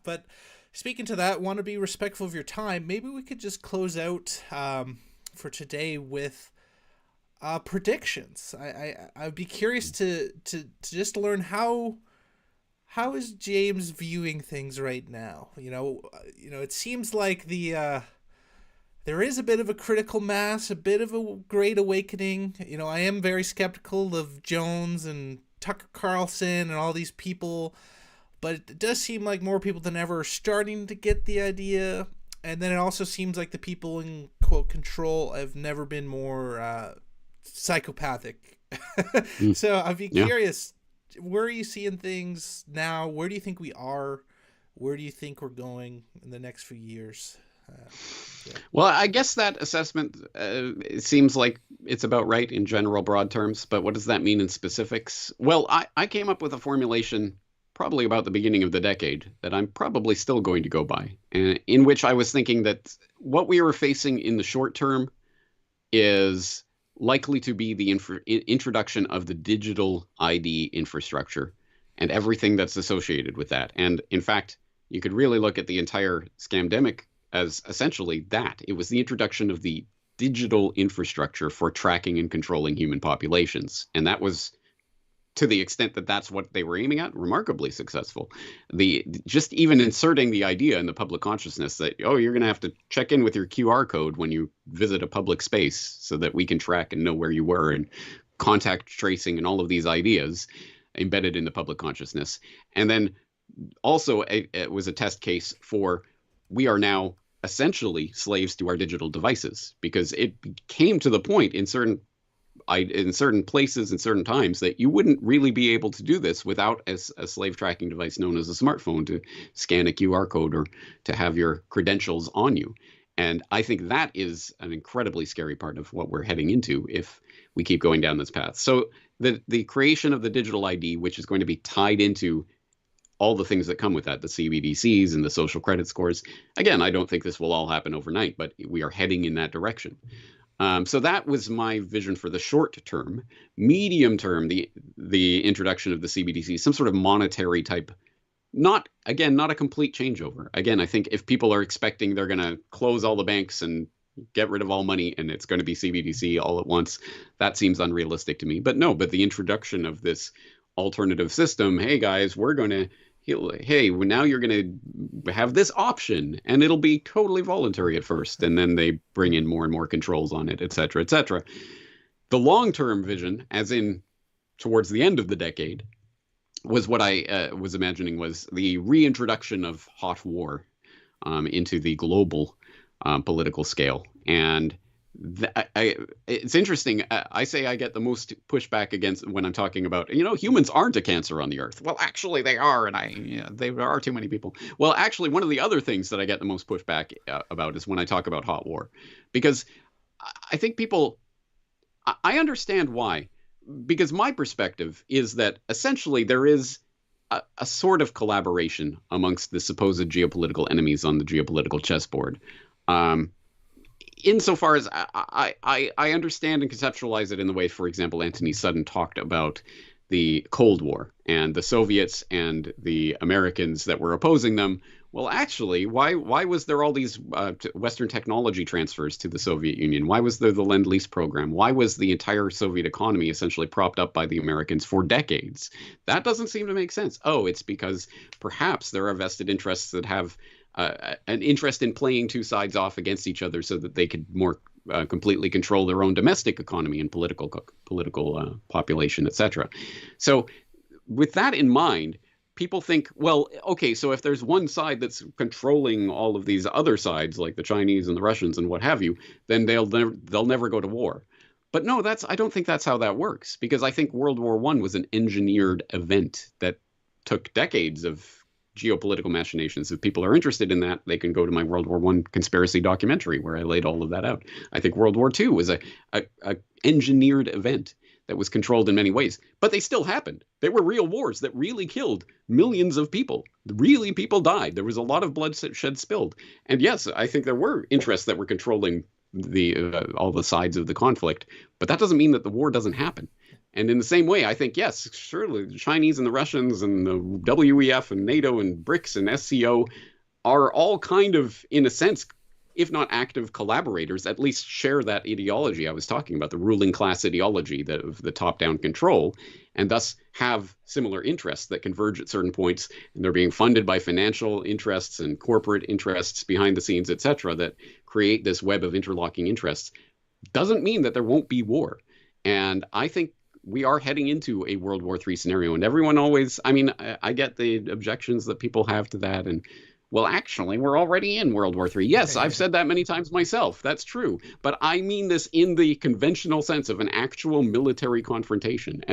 but speaking to that, want to be respectful of your time. Maybe we could just close out, for today with predictions. I'd be curious to just learn how is James viewing things right now. It seems like there is a bit of a critical mass, a bit of a great awakening. I am very skeptical of Jones and Tucker Carlson and all these people, but it does seem like more people than ever are starting to get the idea. And then it also seems like the people in, quote, control have never been more psychopathic. Mm. So I'd be Yeah. curious, where are you seeing things now? Where do you think we are? Where do you think we're going in the next few years? Yeah. Well, I guess that assessment it seems like it's about right in general, broad terms, but what does that mean in specifics? Well, I came up with a formulation probably about the beginning of the decade that I'm probably still going to go by, in which I was thinking that what we were facing in the short term is likely to be the introduction of the digital ID infrastructure and everything that's associated with that. And in fact, you could really look at the entire scamdemic as essentially that. It was the introduction of the digital infrastructure for tracking and controlling human populations. And that was, to the extent that that's what they were aiming at, remarkably successful. The just even inserting the idea in the public consciousness that, oh, you're going to have to check in with your QR code when you visit a public space so that we can track and know where you were, and contact tracing and all of these ideas embedded in the public consciousness. And then also it was a test case for, we are now essentially slaves to our digital devices, because it came to the point in certain places and certain times that you wouldn't really be able to do this without a slave tracking device known as a smartphone to scan a QR code or to have your credentials on you. And I think that is an incredibly scary part of what we're heading into if we keep going down this path. So the creation of the digital ID, which is going to be tied into all the things that come with that, the CBDCs and the social credit scores. Again, I don't think this will all happen overnight, but we are heading in that direction. So that was my vision for the short term. Medium term, the introduction of the CBDC, some sort of monetary type, not a complete changeover. Again, I think if people are expecting they're going to close all the banks and get rid of all money and it's going to be CBDC all at once, that seems unrealistic to me. But the introduction of this alternative system, hey guys, we're going to, hey, now you're going to have this option and it'll be totally voluntary at first. And then they bring in more and more controls on it, et cetera, et cetera. The long-term vision, as in towards the end of the decade, was what I was imagining was the reintroduction of hot war into the global political scale. And it's interesting. I say I get the most pushback against when I'm talking about, humans aren't a cancer on the earth. Well, actually they are. And there are too many people. Well, actually, one of the other things that I get the most pushback about is when I talk about hot war, because I think I understand why, because my perspective is that essentially there is a sort of collaboration amongst the supposed geopolitical enemies on the geopolitical chessboard. Insofar as I understand and conceptualize it in the way, for example, Anthony Sutton talked about the Cold War and the Soviets and the Americans that were opposing them. Well, actually, why was there all these Western technology transfers to the Soviet Union? Why was there the Lend-Lease program? Why was the entire Soviet economy essentially propped up by the Americans for decades? That doesn't seem to make sense. Oh, it's because perhaps there are vested interests that have an interest in playing two sides off against each other so that they could more completely control their own domestic economy and political population, etc. So with that in mind, people think, well, okay, so if there's one side that's controlling all of these other sides, like the Chinese and the Russians and what have you, then they'll never go to war. But no, I don't think that's how that works, because I think World War I was an engineered event that took decades of geopolitical machinations. If people are interested in that, they can go to my World War I conspiracy documentary where I laid all of that out. I think World War II was a engineered event that was controlled in many ways, but they still happened. They were real wars that really killed millions of people. Really, people died. There was a lot of bloodshed spilled. And yes, I think there were interests that were controlling all the sides of the conflict, but that doesn't mean that the war doesn't happen. And in the same way, I think, yes, surely the Chinese and the Russians and the WEF and NATO and BRICS and SCO are all kind of, in a sense, if not active collaborators, at least share that ideology I was talking about, the ruling class ideology of the top-down control, and thus have similar interests that converge at certain points, and they're being funded by financial interests and corporate interests behind the scenes, et cetera, that create this web of interlocking interests. Doesn't mean that there won't be war. And I think we are heading into a World War III scenario, and everyone always, I get the objections that people have to that, and Well, actually, we're already in World War III. Yes, I've said that many times myself. That's true. But I mean this in the conventional sense of an actual military confrontation.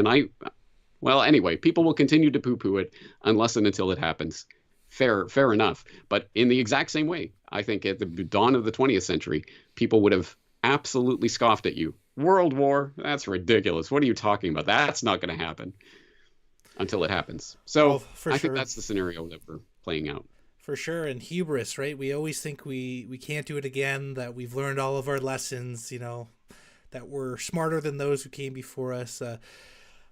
Well, anyway, people will continue to poo-poo it unless and until it happens. Fair enough. But in the exact same way, I think at the dawn of the 20th century, people would have absolutely scoffed at you. World War? That's ridiculous. What are you talking about? That's not going to happen until it happens. Well, So for I think sure. that's the scenario that we're playing out. For sure, and hubris, right? We always think we can't do it again, that we've learned all of our lessons, that we're smarter than those who came before us.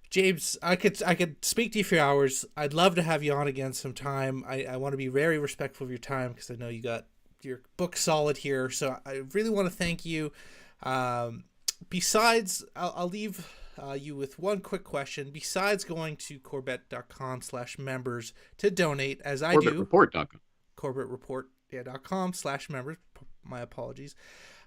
James, I could speak to you for hours. I'd love to have you on again sometime. I want to be very respectful of your time because I know you got your book solid here. So I really want to thank you. Besides, I'll leave you with one quick question. Besides going to corbett.com/members to donate, as I do. CorbettReport.com. CorbettReport.com/members. My apologies.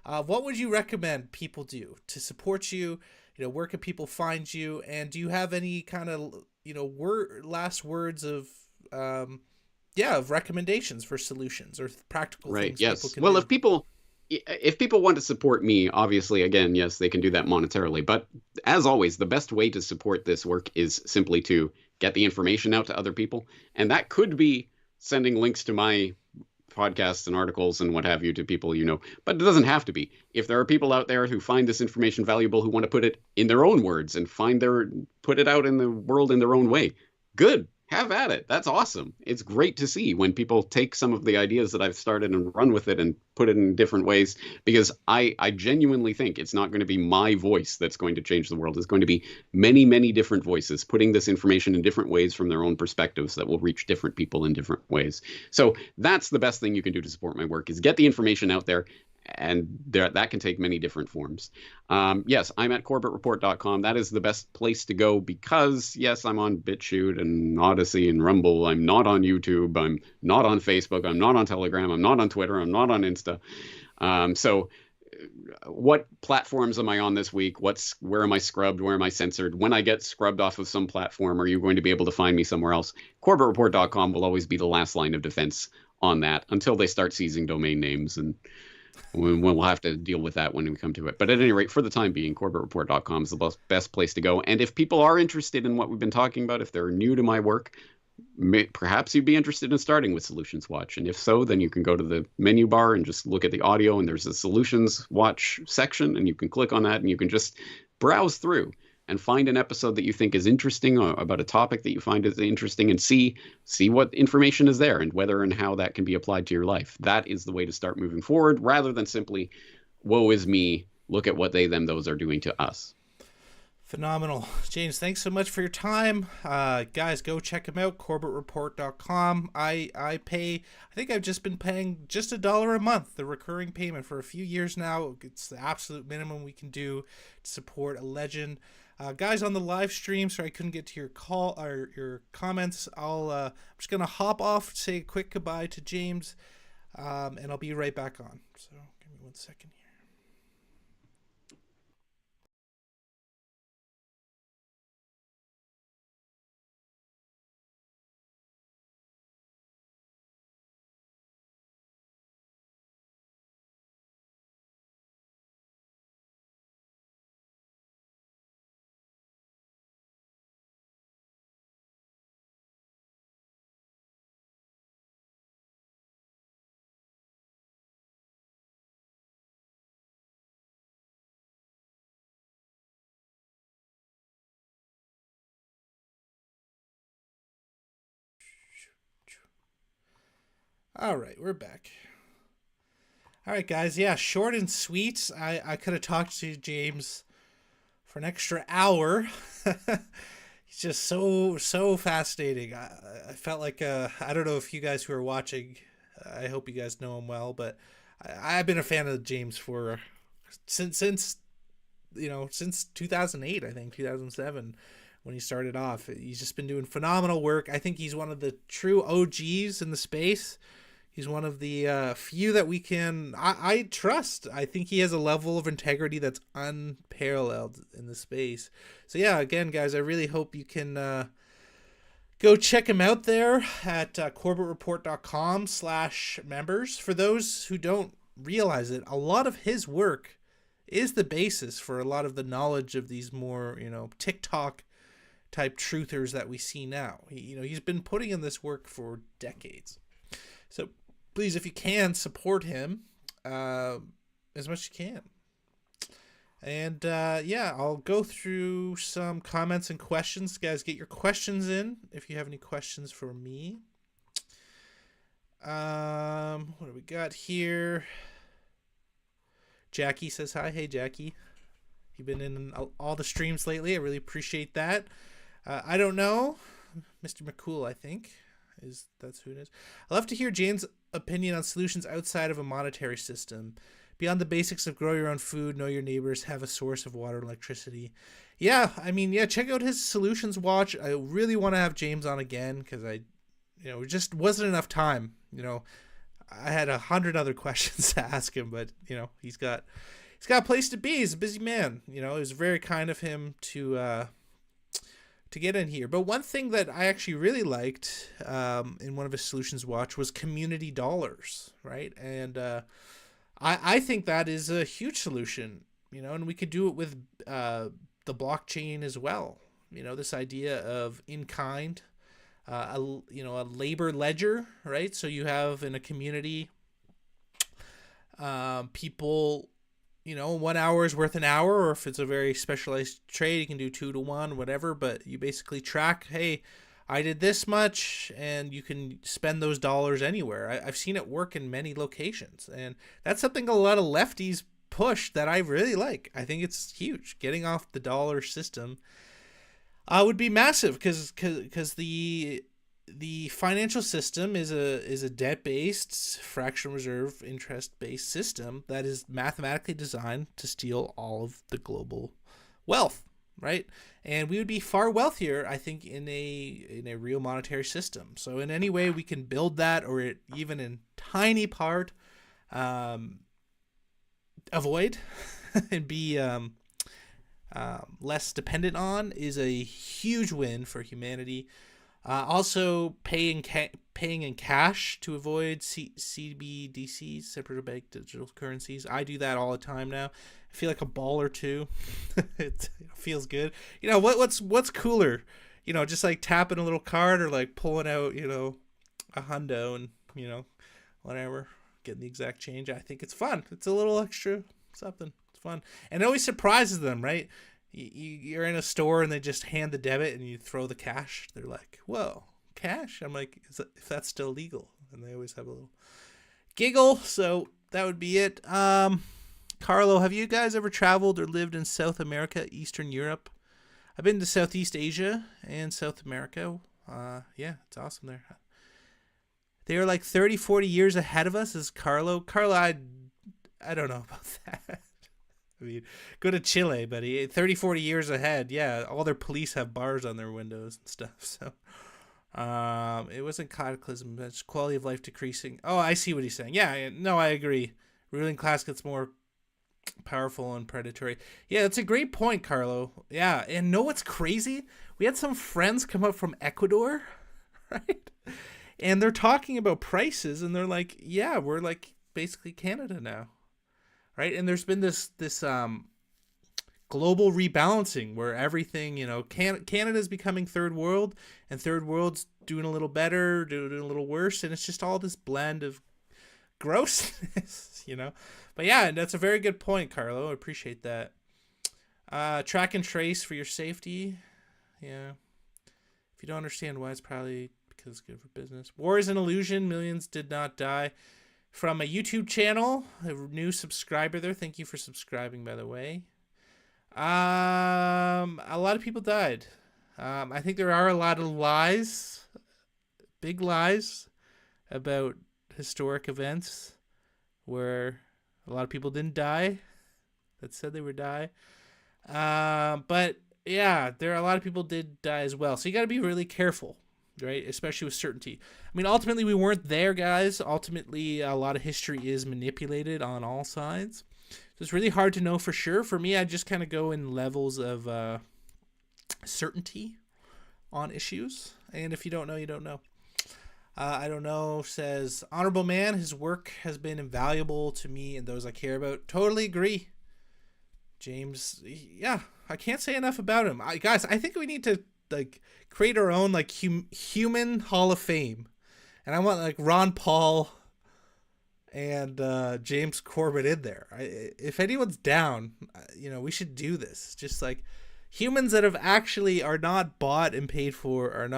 What would you recommend people do to support you? Where can people find you? And do you have any kind of, last words of, of recommendations for solutions or practical things people can do? Well, if people want to support me, obviously, again, yes, they can do that monetarily. But as always, the best way to support this work is simply to get the information out to other people. And that could be sending links to my podcasts and articles and what have you to people, but it doesn't have to be. If there are people out there who find this information valuable, who want to put it in their own words and put it out in the world in their own way, good. Have at it. That's awesome. It's great to see when people take some of the ideas that I've started and run with it and put it in different ways, because I genuinely think it's not going to be my voice that's going to change the world. It's going to be many, many different voices putting this information in different ways from their own perspectives that will reach different people in different ways. So that's the best thing you can do to support my work, is get the information out there. And that can take many different forms. Yes, I'm at CorbettReport.com. That is the best place to go because, yes, I'm on BitChute and Odyssey and Rumble. I'm not on YouTube. I'm not on Facebook. I'm not on Telegram. I'm not on Twitter. I'm not on Insta. So what platforms am I on this week? Where am I scrubbed? Where am I censored? When I get scrubbed off of some platform, are you going to be able to find me somewhere else? CorbettReport.com will always be the last line of defense on that until they start seizing domain names, and we'll have to deal with that when we come to it. But at any rate, for the time being, CorbettReport.com is the best place to go. And if people are interested in what we've been talking about, if they're new to my work, perhaps you'd be interested in starting with Solutions Watch. And if so, then you can go to the menu bar and just look at the audio, and there's a Solutions Watch section, and you can click on that, and you can just browse through and find an episode that you think is interesting, or about a topic that you find is interesting, and see what information is there and whether and how that can be applied to your life. That is the way to start moving forward, rather than simply, woe is me, look at what they, them, those are doing to us. Phenomenal. James, thanks so much for your time. Guys, go check him out, CorbettReport.com. I think I've just been paying just $1 a month, the recurring payment, for a few years now. It's the absolute minimum we can do to support a legend. Guys, on the live stream, sorry I couldn't get to your call or your comments. I'm just gonna hop off, say a quick goodbye to James, and I'll be right back on. So give me 1 second here. All right, we're back. All right, guys. Yeah, short and sweet. I could have talked to James for an extra hour. He's just so fascinating. I felt like I don't know if you guys who are watching, I hope you guys know him well, but I've been a fan of James for since 2008, I think 2007. When he started off, he's just been doing phenomenal work. I think he's one of the true OGs in the space. He's one of the few that I trust. I think he has a level of integrity that's unparalleled in the space. So yeah, again, guys, I really hope you can go Go check him out there at corbettreport.com/members. For those who don't realize it, a lot of his work is the basis for a lot of the knowledge of these more, TikTok type truthers that we see now. He's been putting in this work for decades. So please, if you can, support him as much as you can. And I'll go through some comments and questions. Guys, get your questions in if you have any questions for me. What do we got here? Jackie says hi. Hey, Jackie. You've been in all the streams lately. I really appreciate that. I don't know. Mr. McCool, I think. That's who it is. I'd love to hear James' opinion on solutions outside of a monetary system. Beyond the basics of grow your own food, know your neighbors, have a source of water and electricity. Check out his solutions watch. I really want to have James on again because it just wasn't enough time. I had 100 other questions to ask him, but he's got a place to be. He's a busy man. It was very kind of him to get in here. But one thing that I actually really liked in one of his solutions watch was community dollars, right? And I think that is a huge solution, and we could do it with the blockchain as well. This idea of in-kind, a labor ledger, right? So you have in a community, people, 1 hour is worth an hour, or if it's a very specialized trade, you can do 2 to 1, whatever, but you basically track, hey, I did this much, and you can spend those dollars anywhere. I've seen it work in many locations, and that's something a lot of lefties push that I really like. I think it's huge. Getting off the dollar system would be massive because the financial system is a debt-based, fractional reserve, interest-based system that is mathematically designed to steal all of the global wealth. Right, and we would be far wealthier, I think, in a real monetary system. So in any way we can build that, or even in tiny part, avoid and be less dependent on, is a huge win for humanity. Also, paying in cash to avoid CBDCs, central bank digital currencies. I do that all the time now. I feel like a baller too. It feels good. What's cooler? Just like tapping a little card, or like pulling out, a hundo and whatever, getting the exact change. I think it's fun. It's a little extra something. It's fun, and it always surprises them, right? You're in a store and they just hand the debit and you throw the cash. They're like, whoa, cash? I'm like, if that's still legal? And they always have a little giggle. So that would be it. Carlo, have you guys ever traveled or lived in South America, Eastern Europe? I've been to Southeast Asia and South America. It's awesome there. They are like 30, 40 years ahead of us, is Carlo. Carlo, I don't know about that. I mean, go to Chile, buddy. 30, 40 years ahead. Yeah, all their police have bars on their windows and stuff. So, it wasn't cataclysm. It's quality of life decreasing. Oh, I see what he's saying. Yeah, no, I agree. Ruling class gets more powerful and predatory. Yeah, that's a great point, Carlo. Yeah, and know what's crazy? We had some friends come up from Ecuador, right? And they're talking about prices, and they're like, yeah, we're like basically Canada now. Right, and there's been this global rebalancing where everything, Canada's becoming third world, and third world's doing a little better, doing a little worse, and it's just all this blend of grossness, But yeah, that's a very good point, Carlo. I appreciate that. Track and trace for your safety. Yeah. If you don't understand why, it's probably because it's good for business. War is an illusion. Millions did not die. From a YouTube channel, a new subscriber there. Thank you for subscribing, by the way. A lot of people died. I think there are a lot of lies, big lies, about historic events where a lot of people didn't die that said they would die. But yeah, there are a lot of people did die as well. So you got to be really careful. Right, especially with certainty. I mean, ultimately, we weren't there, guys. Ultimately, a lot of history is manipulated on all sides. So it's really hard to know for sure. For me, I just kind of go in levels of certainty. on issues. And if you don't know, you don't know. I don't know says, honorable man, his work has been invaluable to me and those I care about. Totally agree. James, yeah, I can't say enough about him. Guys, I think we need to like create our own like human Hall of Fame. And I want like Ron Paul and James Corbett in there. If anyone's down, we should do this. Just like humans that have actually are not bought and paid for,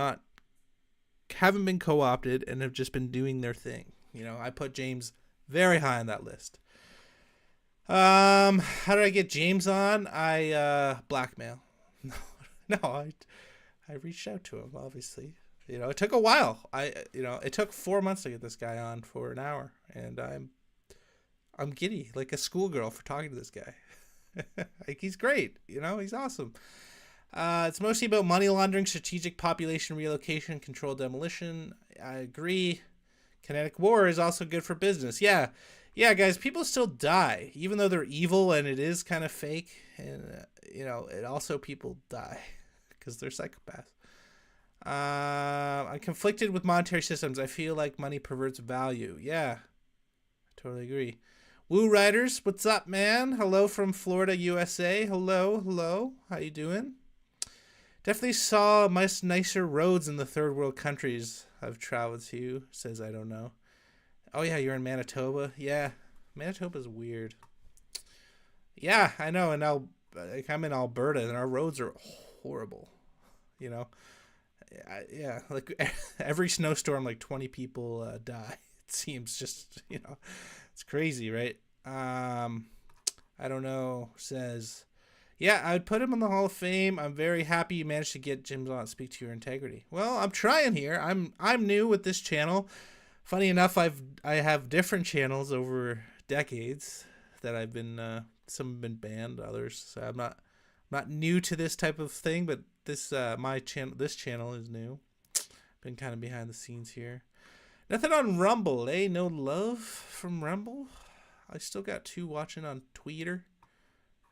haven't been co-opted and have just been doing their thing. I put James very high on that list. How did I get James on? I blackmail. No, I reached out to him, obviously. It took a while. It took 4 months to get this guy on for an hour, and I'm giddy like a schoolgirl for talking to this guy. Like, he's great. He's awesome. It's mostly about money laundering, strategic population relocation, controlled demolition. I agree. Kinetic war is also good for business. Yeah, guys, people still die, even though they're evil and it is kind of fake. And, it also people die because they're psychopaths. I'm conflicted with monetary systems. I feel like money perverts value. Yeah, I totally agree. Woo Riders, what's up, man? Hello from Florida, USA. Hello. How you doing? Definitely saw much nicer roads in the third world countries I've traveled to. Says I don't know. Oh yeah, you're in Manitoba. Yeah, Manitoba's weird. Yeah, I know. And I'm in Alberta, and our roads are horrible. Yeah, like every snowstorm, like 20 people die. It seems just, it's crazy, right? I don't know. Says, yeah, I would put him in the Hall of Fame. I'm very happy you managed to get Jim on. Speak to your integrity. Well, I'm trying here. I'm new with this channel. Funny enough, I have different channels over decades that I've been. Some have been banned, others. So I'm not new to this type of thing, but this channel is new. Been kind of behind the scenes here. Nothing on Rumble, eh? No love from Rumble. I still got 2 watching on Twitter.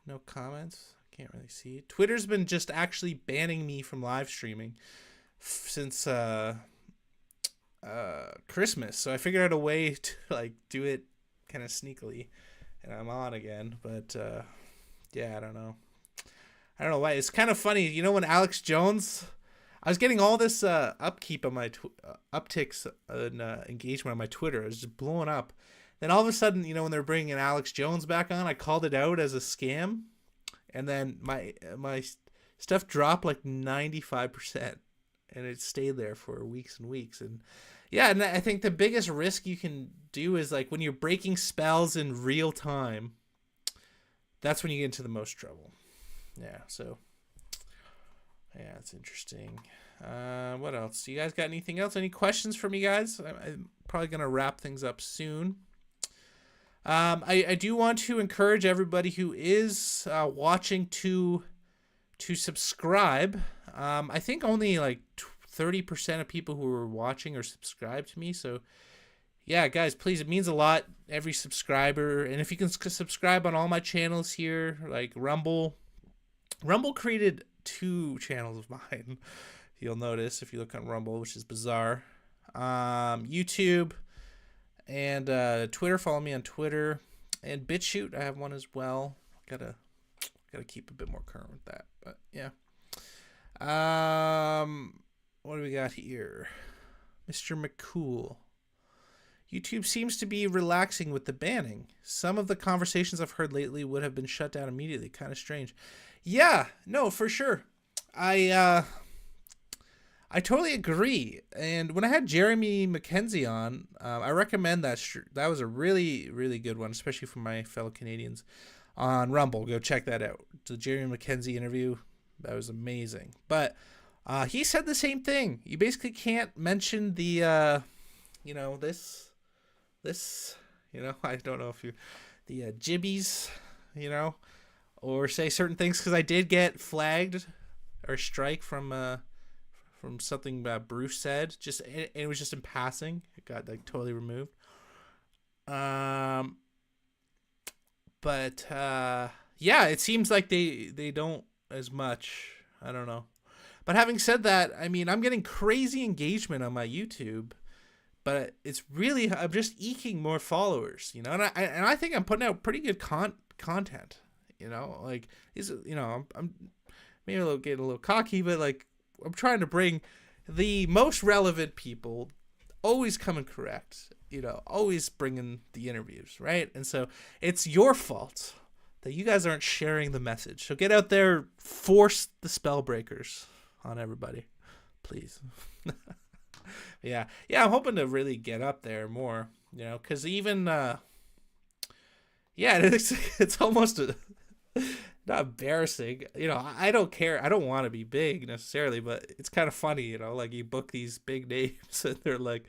No comments. Can't really see. Twitter's been just actually banning me from live streaming since Christmas. So I figured out a way to like do it kind of sneakily, and I'm on again. But yeah, I don't know why. It's kind of funny, when Alex Jones, I was getting all this upkeep on my upticks and engagement on my Twitter. It was just blowing up. Then all of a sudden, when they're bringing Alex Jones back on, I called it out as a scam, and then my stuff dropped like 95%, and it stayed there for weeks and weeks. And yeah, and I think the biggest risk you can do is like when you're breaking spells in real time. That's when you get into the most trouble. Yeah, so yeah, it's interesting. What else? You guys got anything else? Any questions for me, guys? I'm probably gonna wrap things up soon. I do want to encourage everybody who is watching to subscribe. I think only like 30% of people who are watching are subscribed to me. So yeah, guys, please, it means a lot, every subscriber. And if you can subscribe on all my channels here, like Rumble created 2 channels of mine. You'll notice if you look on Rumble, which is bizarre. YouTube and Twitter. Follow me on Twitter, and BitChute. I have one as well. Gotta keep a bit more current with that. But yeah. What do we got here? Mr. McCool. YouTube seems to be relaxing with the banning. Some of the conversations I've heard lately would have been shut down immediately. Kind of strange. Yeah, no, for sure. I totally agree. And when I had Jeremy McKenzie on, I recommend that. That was a really, really good one, especially for my fellow Canadians on Rumble. Go check that out. The Jeremy McKenzie interview, that was amazing. But he said the same thing. You basically can't mention the, this, I don't know if the jibbies, or say certain things, because I did get flagged or strike from something Bruce said. It was just in passing. It got like totally removed. But yeah, it seems like they don't as much. I don't know. But having said that, I mean, I'm getting crazy engagement on my YouTube, but it's really, I'm just eking more followers, you know, and I think I'm putting out pretty good content, you know, like I'm maybe getting a little cocky, but like I'm trying to bring the most relevant people, always coming correct, you know, always bringing the interviews, right? And so it's your fault that you guys aren't sharing the message. So get out there, force the spell breakers on everybody, please. Yeah, I'm hoping to really get up there more, you know, because even it's almost not embarrassing, you know. I don't care, I don't want to be big necessarily, but it's kind of funny, you know, like you book these big names and they're like,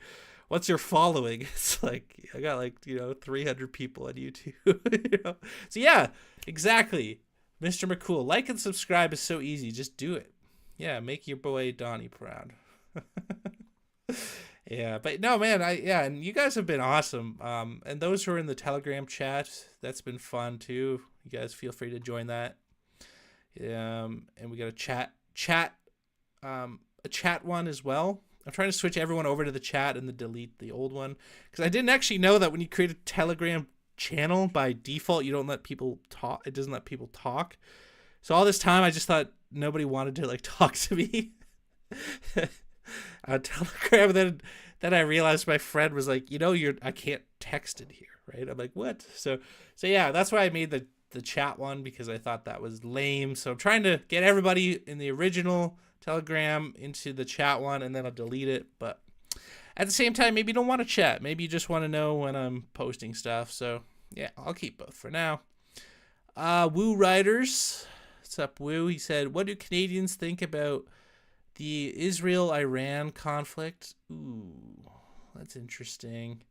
what's your following? It's like, I got like, you know, 300 people on YouTube. You know? So yeah, exactly, Mr. McCool. Like and subscribe is so easy, just do it. Yeah, make your boy Donnie proud. Yeah, but no, man, and you guys have been awesome. And those who are in the Telegram chat, that's been fun too. You guys feel free to join that. And we got a chat one as well. I'm trying to switch everyone over to the chat and then delete the old one, because I didn't actually know that when you create a Telegram channel by default, you don't let people talk. It doesn't let people talk. So all this time, I just thought nobody wanted to like talk to me on Telegram. Then I realized my friend was like, you know, I can't text in here, right? I'm like, what? So yeah, that's why I made the chat one, because I thought that was lame. So I'm trying to get everybody in the original Telegram into the chat one, and then I'll delete it. But at the same time, maybe you don't want to chat. Maybe you just want to know when I'm posting stuff. So yeah, I'll keep both for now. Woo Riders, what's up, Woo? He said, what do Canadians think about the Israel-Iran conflict? Ooh, that's interesting.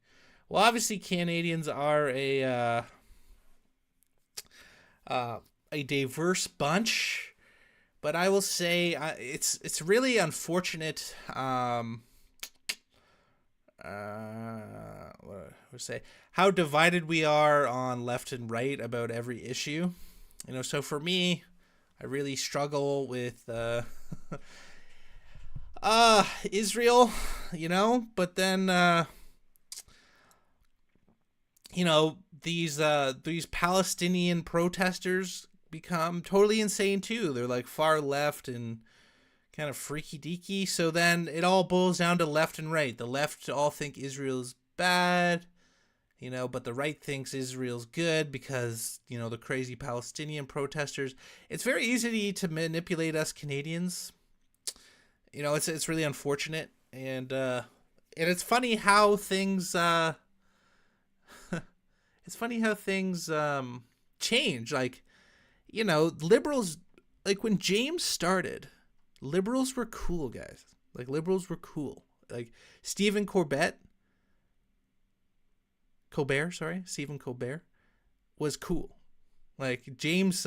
Well, obviously Canadians are a diverse bunch, but I will say it's really unfortunate. What would say how divided we are on left and right about every issue. You know, so for me, I really struggle with Israel, you know, but then you know, these Palestinian protesters become totally insane too. They're like far left and kind of freaky deaky. So then it all boils down to left and right. The left all think Israel's bad, you know, but the right thinks Israel's good because, you know, the crazy Palestinian protesters. It's very easy to manipulate us Canadians. You know, it's really unfortunate, and it's funny how things change. Like, you know, liberals, like when James started, liberals were cool, guys. Like, liberals were cool. Like Stephen Colbert was cool. Like James,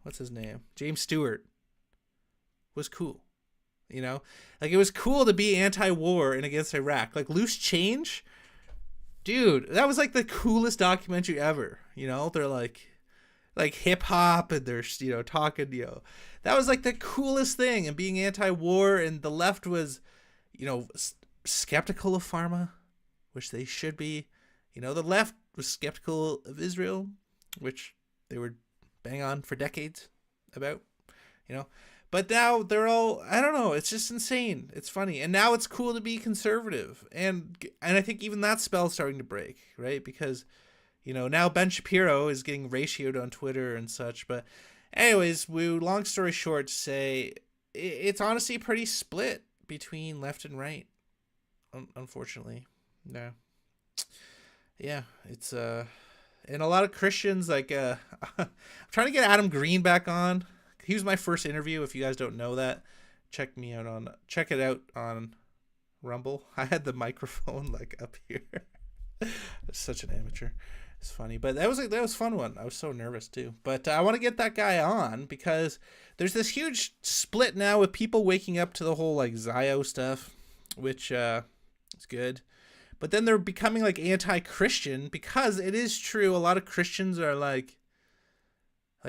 what's his name? James Stewart was cool. You know, like it was cool to be anti-war and against Iraq. Like Loose Change, dude, that was like the coolest documentary ever. You know, they're like hip hop and they're, you know, talking, you know, that was like the coolest thing. And being anti-war, and the left was, you know, skeptical of pharma, which they should be. You know, the left was skeptical of Israel, which they were bang on for decades about, you know. But now they're all, I don't know, it's just insane. It's funny. And now it's cool to be conservative. And I think even that spell's starting to break, right? Because, you know, now Ben Shapiro is getting ratioed on Twitter and such. But anyways, long story short, say it's honestly pretty split between left and right, unfortunately. No. Yeah, it's and a lot of Christians, like I'm trying to get Adam Green back on. He was my first interview. If you guys don't know that, check it out on Rumble. I had the microphone like up here. Such an amateur. It's funny, but that was a fun one. I was so nervous too. But I want to get that guy on because there's this huge split now with people waking up to the whole like Zio stuff, which is good. But then they're becoming like anti-Christian, because it is true. A lot of Christians are like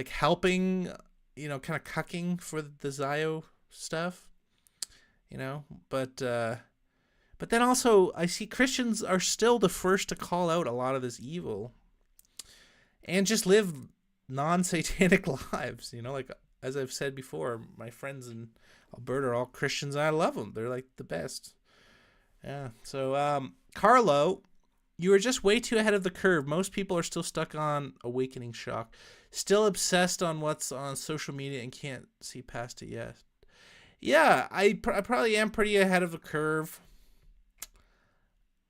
helping, you know, kind of cucking for the Zio stuff. you know. But then also I see Christians are still the first to call out a lot of this evil and just live non-satanic lives, you know, like as I've said before, my friends in Alberta are all Christians and I love them. They're like the best. Yeah. So, Carlo, you are just way too ahead of the curve. Most people are still stuck on awakening shock, still obsessed on what's on social media and can't see past it yet. Yeah, I probably am pretty ahead of the curve.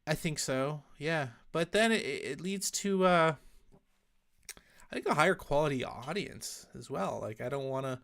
I think so. Yeah. But then it leads to I think a higher quality audience as well. Like I don't want to,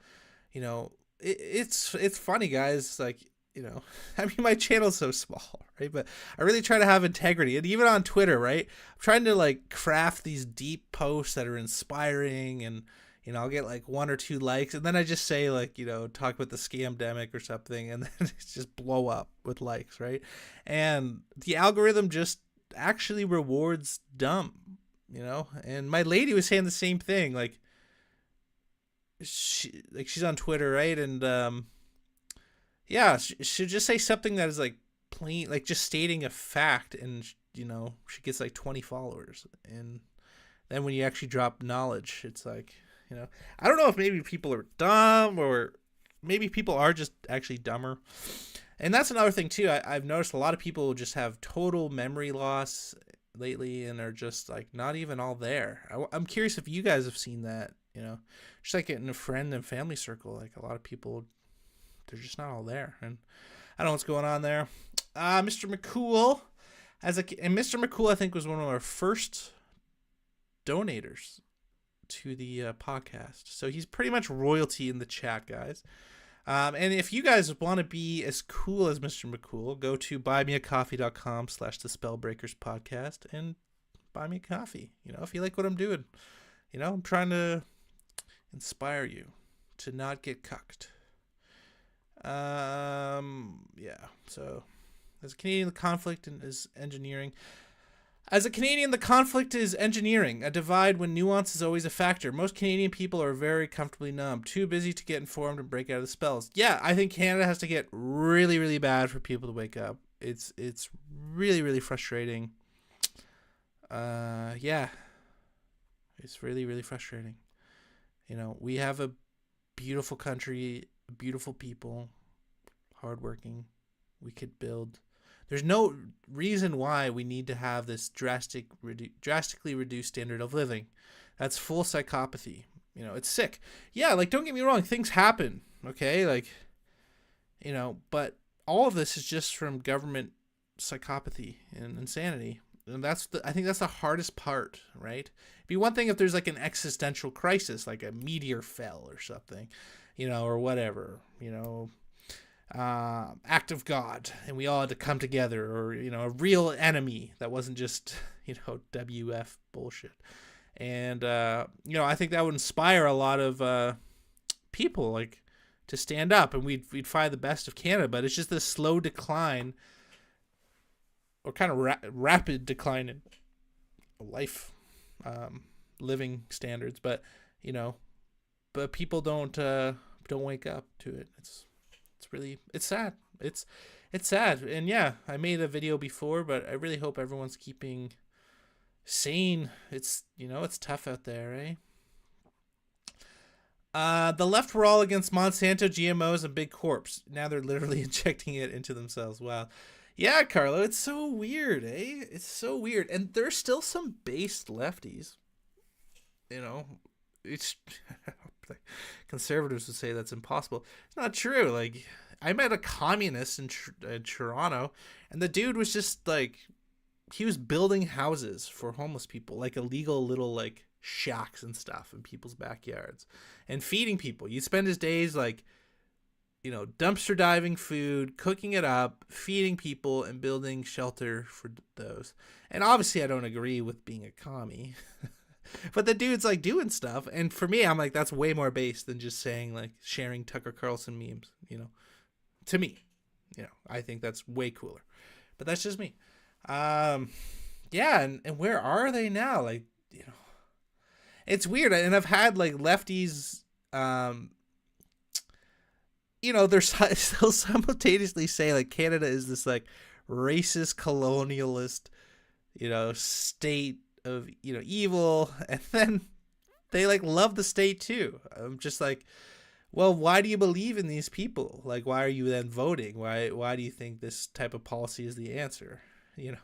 you know, it's funny, guys. Like, you know, I mean, my channel's so small, right? But I really try to have integrity, and even on Twitter, right? I'm trying to like craft these deep posts that are inspiring, and you know, I'll get like 1 or 2 likes, and then I just say like, you know, talk about the scamdemic or something, and then it's just blow up with likes, right? And the algorithm just actually rewards dumb, you know. And my lady was saying the same thing, like she's on Twitter, right? And yeah, she'll just say something that is like plain, like just stating a fact, and you know, she gets like 20 followers. And then when you actually drop knowledge, it's like, you know, I don't know if maybe people are dumb or maybe people are just actually dumber. And that's another thing too. I've noticed a lot of people just have total memory loss lately and are just like not even all there. I'm curious if you guys have seen that, you know, just like in a friend and family circle, like a lot of people, they're just not all there. And I don't know what's going on there. Mr. McCool, and Mr. McCool, I think, was one of our first donators to the podcast. So he's pretty much royalty in the chat, guys. And if you guys want to be as cool as Mr. McCool, go to buymeacoffee.com/the Spellbreakers podcast and buy me a coffee. You know, if you like what I'm doing, you know, I'm trying to inspire you to not get cucked. Yeah. So, as a Canadian, the conflict is engineering. As a Canadian, the conflict is engineering, a divide when nuance is always a factor. Most Canadian people are very comfortably numb, too busy to get informed and break out of the spells. Yeah, I think Canada has to get really, really bad for people to wake up. It's really, really frustrating. Yeah. It's really, really frustrating. You know, we have a beautiful country, beautiful people, hardworking. We could build. There's no reason why we need to have this drastically reduced standard of living. That's full psychopathy. You know, it's sick. Yeah, like, don't get me wrong, things happen, okay? Like, you know, but all of this is just from government psychopathy and insanity. And I think that's the hardest part, right? It'd be one thing if there's like an existential crisis, like a meteor fell or something, you know, or whatever, you know, act of God, and we all had to come together, or, you know, a real enemy that wasn't just, you know, WF bullshit. And, you know, I think that would inspire a lot of people, like, to stand up, and we'd find the best of Canada. But it's just this slow decline, or kind of rapid decline in life, living standards. But, you know, but people don't wake up to it. It's sad. It's sad. And yeah, I made a video before, but I really hope everyone's keeping sane. It's, you know, it's tough out there, eh? The left were all against Monsanto, GMOs, and big corps. Now they're literally injecting it into themselves. Wow. Yeah, Carlo, it's so weird, eh? It's so weird. And there's still some based lefties. You know, it's conservatives would say that's impossible. It's not true. Like, I met a communist in Toronto, and the dude was just like, he was building houses for homeless people, like illegal little like shacks and stuff in people's backyards, and feeding people. You'd spend his days like, you know, dumpster diving food, cooking it up, feeding people, and building shelter for those. And obviously I don't agree with being a commie. But the dude's like doing stuff, and for me, I'm like, that's way more based than just saying like sharing Tucker Carlson memes, you know. To me, you know, I think that's way cooler. But that's just me. Yeah, and where are they now? Like, you know, it's weird. And I've had like lefties they're still simultaneously say like Canada is this like racist colonialist, state of, evil. And then they like love the state too. I'm just like, well, why do you believe in these people? Like, why are you then voting? Why do you think this type of policy is the answer? Yeah.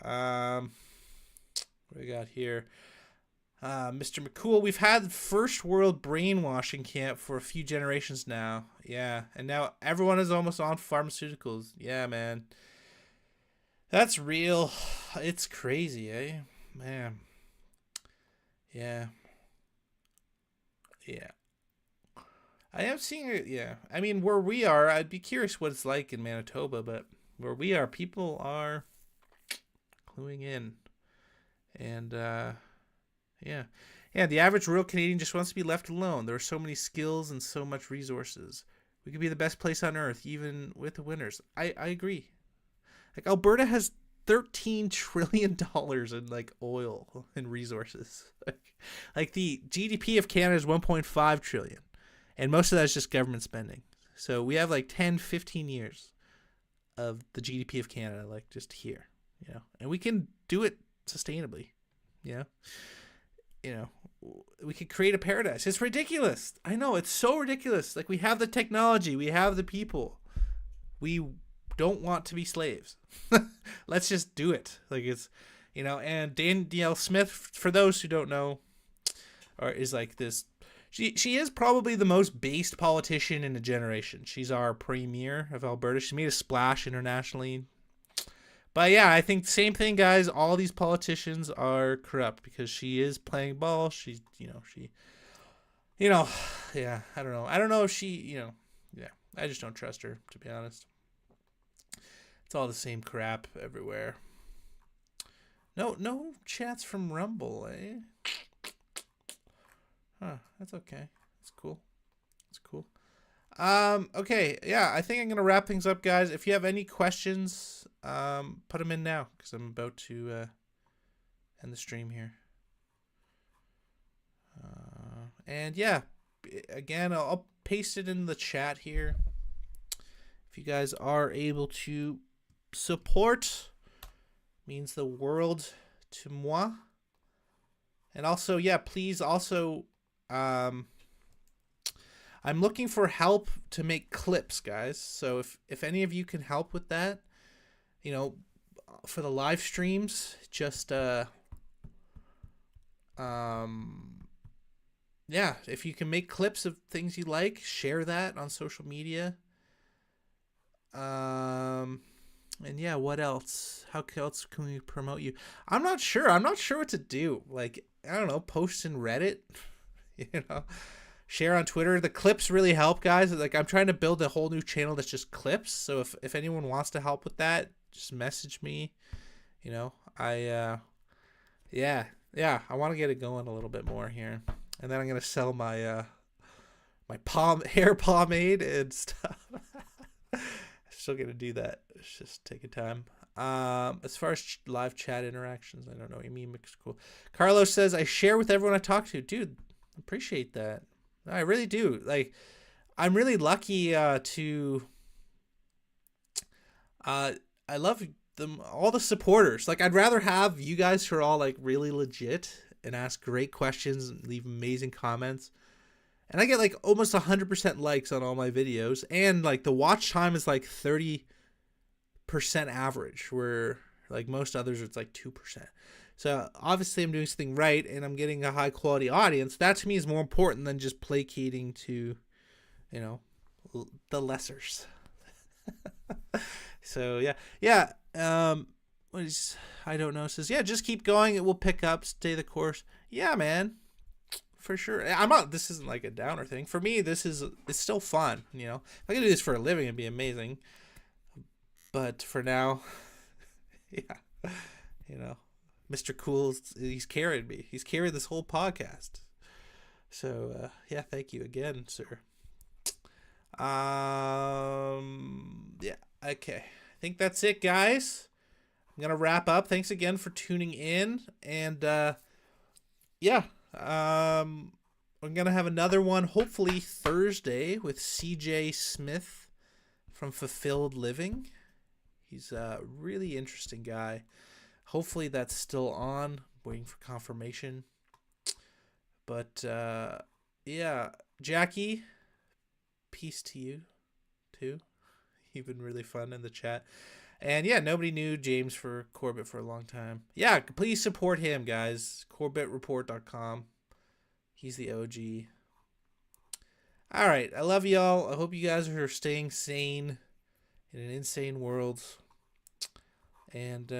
What we got here? Mr. McCool, we've had first world brainwashing camp for a few generations now. Yeah. And now everyone is almost on pharmaceuticals. Yeah, man. That's real. It's crazy, eh? Man. Yeah. Yeah. I am seeing it, yeah. I mean, where we are, I'd be curious what it's like in Manitoba, but where we are, people are cluing in. And, yeah. Yeah, the average rural Canadian just wants to be left alone. There are so many skills and so much resources. We could be the best place on earth, even with the winners. I agree. Like, Alberta has $13 trillion in, like, oil and resources. Like, the GDP of Canada is 1.5 trillion. And most of that is just government spending. So we have, like, 10, 15 years of the GDP of Canada, like, just here, And we can do it sustainably, we could create a paradise. It's ridiculous. I know, it's so ridiculous. Like, we have the technology, we have the people. We don't want to be slaves. Let's just do it. Like, it's, and Danielle Smith, for those who don't know, is like this. She is probably the most based politician in a generation. She's our premier of Alberta. She made a splash internationally. But yeah, I think same thing, guys. All these politicians are corrupt because she is playing ball. She's, yeah, I don't know. I don't know if she, yeah, I just don't trust her, to be honest. It's all the same crap everywhere. No chats from Rumble, eh? Huh, that's okay. That's cool. That's cool. Okay, yeah, I think I'm going to wrap things up, guys. If you have any questions, put them in now, because I'm about to end the stream here. And yeah, again, I'll paste it in the chat here. If you guys are able to support, means the world to moi. And also, yeah, please also, I'm looking for help to make clips, guys. So if any of you can help with that, for the live streams, just yeah, if you can make clips of things you like, share that on social media. And yeah, what else? How else can we promote you? I'm not sure what to do. Like, I don't know, post in Reddit, share on Twitter. The clips really help, guys. Like, I'm trying to build a whole new channel that's just clips. So if anyone wants to help with that, just message me. Yeah, I want to get it going a little bit more here. And then I'm going to sell my my hair pomade and stuff. Still going to do that. It's just taking time. As far as live chat interactions, I don't know. You mean mixed cool. Carlos says, I share with everyone I talk to. Dude, appreciate that. I really do. Like, I'm really lucky to I love them, all the supporters. Like, I'd rather have you guys who are all like really legit and ask great questions and leave amazing comments. And I get like almost 100% likes on all my videos, and like the watch time is like 30% average, where like most others it's like 2%. So obviously I'm doing something right and I'm getting a high quality audience. That to me is more important than just placating to, the lessers. So yeah. I don't know. Says, yeah, just keep going. It will pick up. Stay the course. Yeah, man, for sure. This isn't like a downer thing for me. It's still fun. If I could do this for a living, it'd be amazing. But for now, yeah, Mr. Cool, he's carried me. He's carried this whole podcast. So, yeah, thank you again, sir. Yeah, okay. I think that's it, guys. I'm going to wrap up. Thanks again for tuning in. And, yeah, We're going to have another one, hopefully Thursday, with CJ Smith from Fulfilled Living. He's a really interesting guy. Hopefully that's still on. Waiting for confirmation. But, yeah. Jackie, peace to you, too. You've been really fun in the chat. And, yeah, nobody knew James Corbett for a long time. Yeah, please support him, guys. CorbettReport.com. He's the OG. All right. I love y'all. I hope you guys are staying sane in an insane world. And,